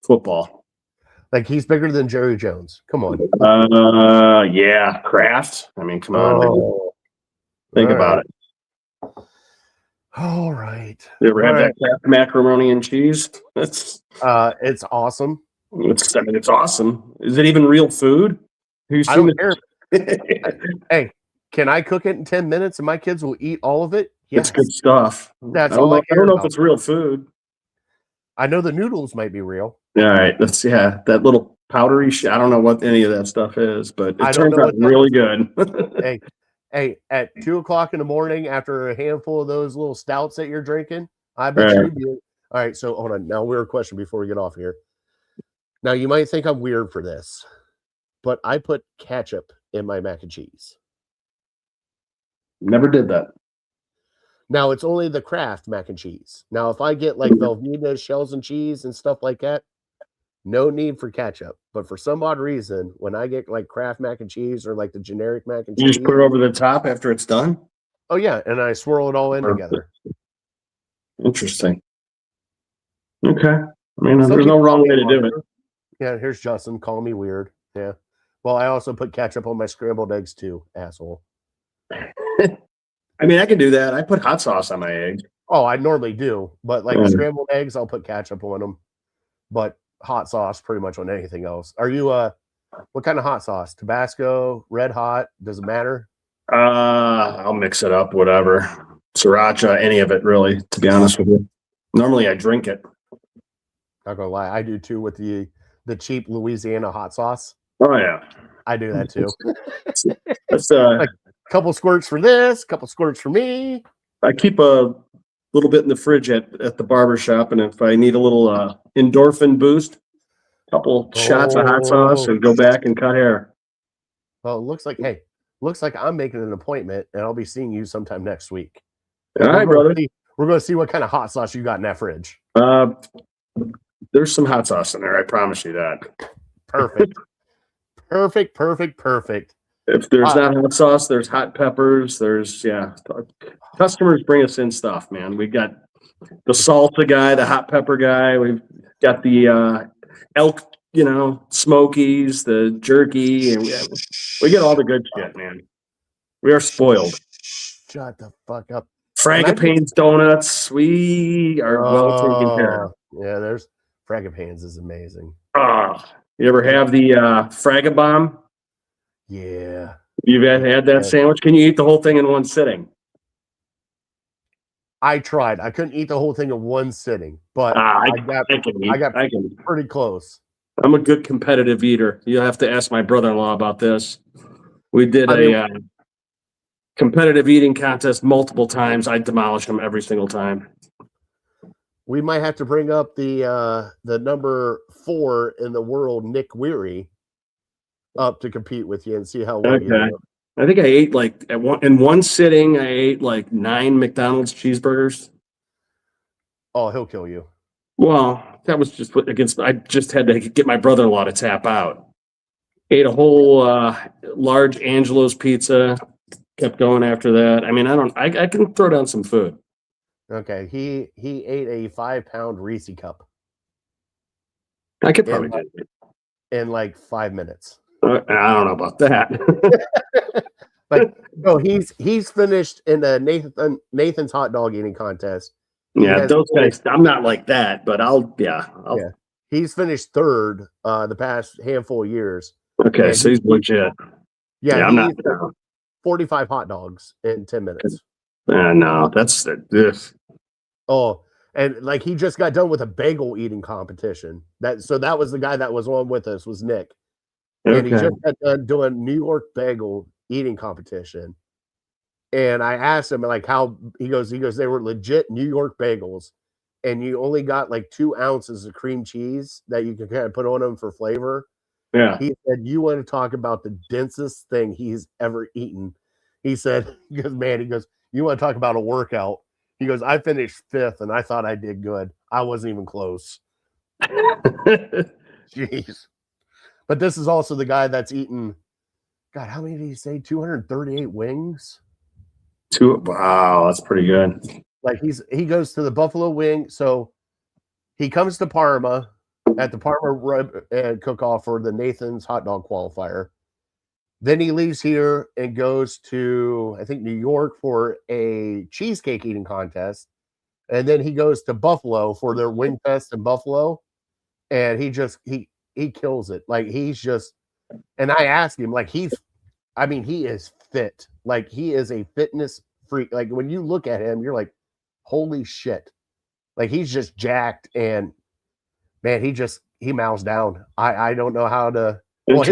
Speaker 2: football.
Speaker 1: Like he's bigger than Jerry Jones. Come on.
Speaker 2: Yeah, Kraft. I mean, come on. Think about it.
Speaker 1: All right.
Speaker 2: You ever have that Kraft macaroni and cheese?
Speaker 1: It's awesome.
Speaker 2: It's awesome. Is it even real food?
Speaker 1: I don't care. Hey, can I cook it in 10 minutes and my kids will eat all of it? Yes.
Speaker 2: It's good stuff.
Speaker 1: That's all I care
Speaker 2: don't know
Speaker 1: about.
Speaker 2: if it's real food.
Speaker 1: I know the noodles might be real.
Speaker 2: All right. That little powdery I don't know what any of that stuff is, but it turns out really good.
Speaker 1: Hey, at 2:00 in the morning after a handful of those little stouts that you're drinking, I bet you'd be. All right, so hold on. Now, weird question before we get off here. Now, you might think I'm weird for this, but I put ketchup in my mac and cheese.
Speaker 2: Never did that.
Speaker 1: Now, it's only the Kraft mac and cheese. Now, if I get like Velveeta shells and cheese and stuff like that, no need for ketchup. But for some odd reason, when I get like Kraft mac and cheese or like the generic mac and cheese,
Speaker 2: you just put it over the top after it's done?
Speaker 1: Oh, yeah. And I swirl it all in together.
Speaker 2: Interesting. Okay. I mean, there's no wrong way to do it.
Speaker 1: Yeah, here's Justin. Call me weird. Yeah. Well, I also put ketchup on my scrambled eggs too, asshole.
Speaker 2: I mean, I can do that. I put hot sauce on my eggs.
Speaker 1: Oh, I normally do. But like scrambled eggs, I'll put ketchup on them. But hot sauce pretty much on anything else. Are you what kind of hot sauce? Tabasco, red hot? Does it matter?
Speaker 2: I'll mix it up, whatever. Sriracha, any of it really, to be honest with you. Normally I drink it.
Speaker 1: Not gonna lie, I do too with the cheap Louisiana hot sauce.
Speaker 2: Oh yeah.
Speaker 1: I do that too.
Speaker 2: That's
Speaker 1: like a couple squirts for this, couple squirts for me.
Speaker 2: I keep a little bit in the fridge at the barber shop, and if I need a little endorphin boost, a couple shots of hot sauce and go back and cut hair.
Speaker 1: Well, it looks like I'm making an appointment and I'll be seeing you sometime next week.
Speaker 2: All right, brother.
Speaker 1: We're going to see what kind of hot sauce you got in that fridge.
Speaker 2: There's some hot sauce in there. I promise you that.
Speaker 1: Perfect. Perfect.
Speaker 2: If there's not hot sauce, there's hot peppers. There's, customers bring us in stuff, man. We got the salsa guy, the hot pepper guy. We've got the elk, smokies, the jerky, and we get all the good shit, man. We are spoiled.
Speaker 1: Shut the fuck up.
Speaker 2: Fragapane donuts. We are well taken care of.
Speaker 1: Yeah, there's Fragapans is amazing.
Speaker 2: You ever have the Fragabomb?
Speaker 1: Yeah.
Speaker 2: You've had that sandwich? Can you eat the whole thing in one sitting?
Speaker 1: I tried. I couldn't eat the whole thing in one sitting, but I got pretty close.
Speaker 2: I'm a good competitive eater. You'll have to ask my brother-in-law about this. We did a competitive eating contest multiple times. I demolished them every single time.
Speaker 1: We might have to bring up the number 4 in the world, Nick Weary. up to compete with you and see how well you
Speaker 2: Okay.
Speaker 1: do.
Speaker 2: I think I ate like in one sitting, I ate like 9 McDonald's cheeseburgers.
Speaker 1: Oh, he'll kill you.
Speaker 2: Well, that was just against, I just had to get my brother-in-law to tap out. Ate a whole large Angelo's pizza, kept going after that. I mean, I can throw down some food.
Speaker 1: Okay, he ate a 5-pound Reese cup
Speaker 2: I could probably do it.
Speaker 1: in like 5 minutes.
Speaker 2: I don't know about that.
Speaker 1: Like, no, he's finished in the Nathan's hot dog eating contest.
Speaker 2: Yeah, those guys, I'm not like that, but
Speaker 1: yeah. He's finished third the past handful of years.
Speaker 2: Okay, so he's legit.
Speaker 1: Yeah,
Speaker 2: I'm not
Speaker 1: 45 hot dogs in 10 minutes.
Speaker 2: No, that's this.
Speaker 1: Oh, and like he just got done with a bagel eating competition. That was the guy that was on with us, was Nick. And he just got done doing New York bagel eating competition. And I asked him like how he goes, they were legit New York bagels, and you only got like 2 ounces of cream cheese that you can kind of put on them for flavor.
Speaker 2: Yeah.
Speaker 1: He said, you want to talk about the densest thing he's ever eaten. He said, because man, he goes, you want to talk about a workout. He goes, I finished 5th and I thought I did good. I wasn't even close. Jeez. But this is also the guy that's eaten, God, how many did he say? 238 wings?
Speaker 2: Wow, that's pretty good.
Speaker 1: Like he goes to the Buffalo Wing. So he comes to Parma at the Parma Rib cook-off for the Nathan's hot dog qualifier. Then he leaves here and goes to, I think, New York for a cheesecake eating contest. And then he goes to Buffalo for their Wing Fest in Buffalo. And he kills it. Like he's just, and I asked him, like he is fit. Like he is a fitness freak. Like when you look at him, you're like, holy shit. Like he's just jacked, and man, he mows down. I don't know how to. Well,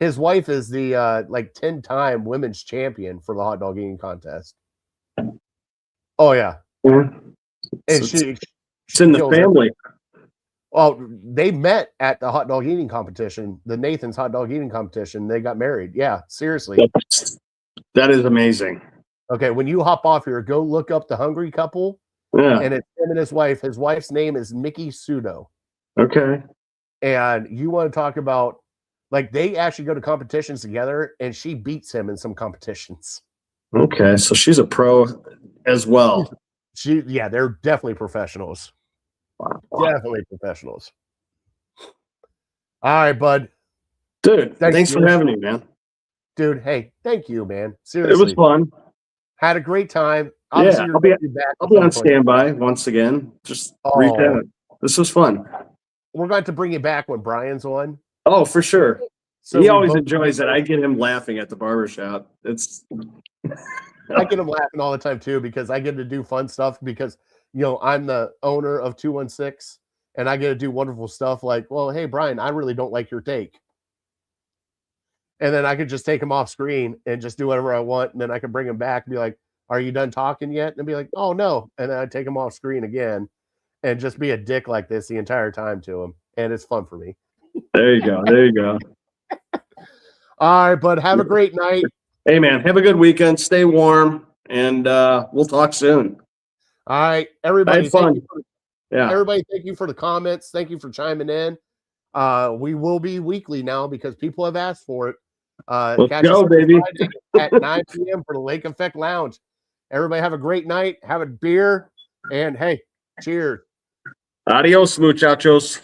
Speaker 1: his wife is the like 10-time women's champion for the hot dog eating contest. Oh yeah. And
Speaker 2: it's in the family.
Speaker 1: Well, they met at the hot dog eating competition, the Nathan's hot dog eating competition. They got married. Yeah, seriously.
Speaker 2: That is amazing.
Speaker 1: Okay, when you hop off here, go look up the Hungry Couple.
Speaker 2: Yeah.
Speaker 1: And it's him and his wife. His wife's name is Mickey Sudo.
Speaker 2: Okay.
Speaker 1: And you want to talk about, like, they actually go to competitions together, and she beats him in some competitions.
Speaker 2: Okay, so she's a pro as well.
Speaker 1: They're definitely professionals. Wow. Definitely professionals. All right, bud.
Speaker 2: Dude, thanks for having me, man.
Speaker 1: Dude, hey, thank you, man. Seriously.
Speaker 2: It was fun.
Speaker 1: Had a great time.
Speaker 2: Obviously, I'll be on standby once again. Just recap it. This was fun.
Speaker 1: We're going to bring you back when Brian's on.
Speaker 2: Oh, for sure.
Speaker 1: So
Speaker 2: he always enjoys it. I get him laughing at the barbershop.
Speaker 1: I get him laughing all the time too, because I get to do fun stuff because, you know, I'm the owner of 216 and I get to do wonderful stuff like, well, hey, Brian, I really don't like your take. And then I could just take him off screen and just do whatever I want. And then I can bring him back and be like, are you done talking yet? And be like, oh, no. And then I take him off screen again and just be a dick like this the entire time to him. And it's fun for me.
Speaker 2: There you go. There you go.
Speaker 1: All right, bud. Have a great night.
Speaker 2: Hey, man. Have a good weekend. Stay warm. And we'll talk soon.
Speaker 1: All right. Everybody.
Speaker 2: Have fun.
Speaker 1: Everybody, thank you for the comments. Thank you for chiming in. We will be weekly now because people have asked for it.
Speaker 2: Let's go, baby.
Speaker 1: At 9 p.m. for the Lake Effect Lounge. Everybody have a great night. Have a beer. And, hey, cheers.
Speaker 2: Adios, muchachos.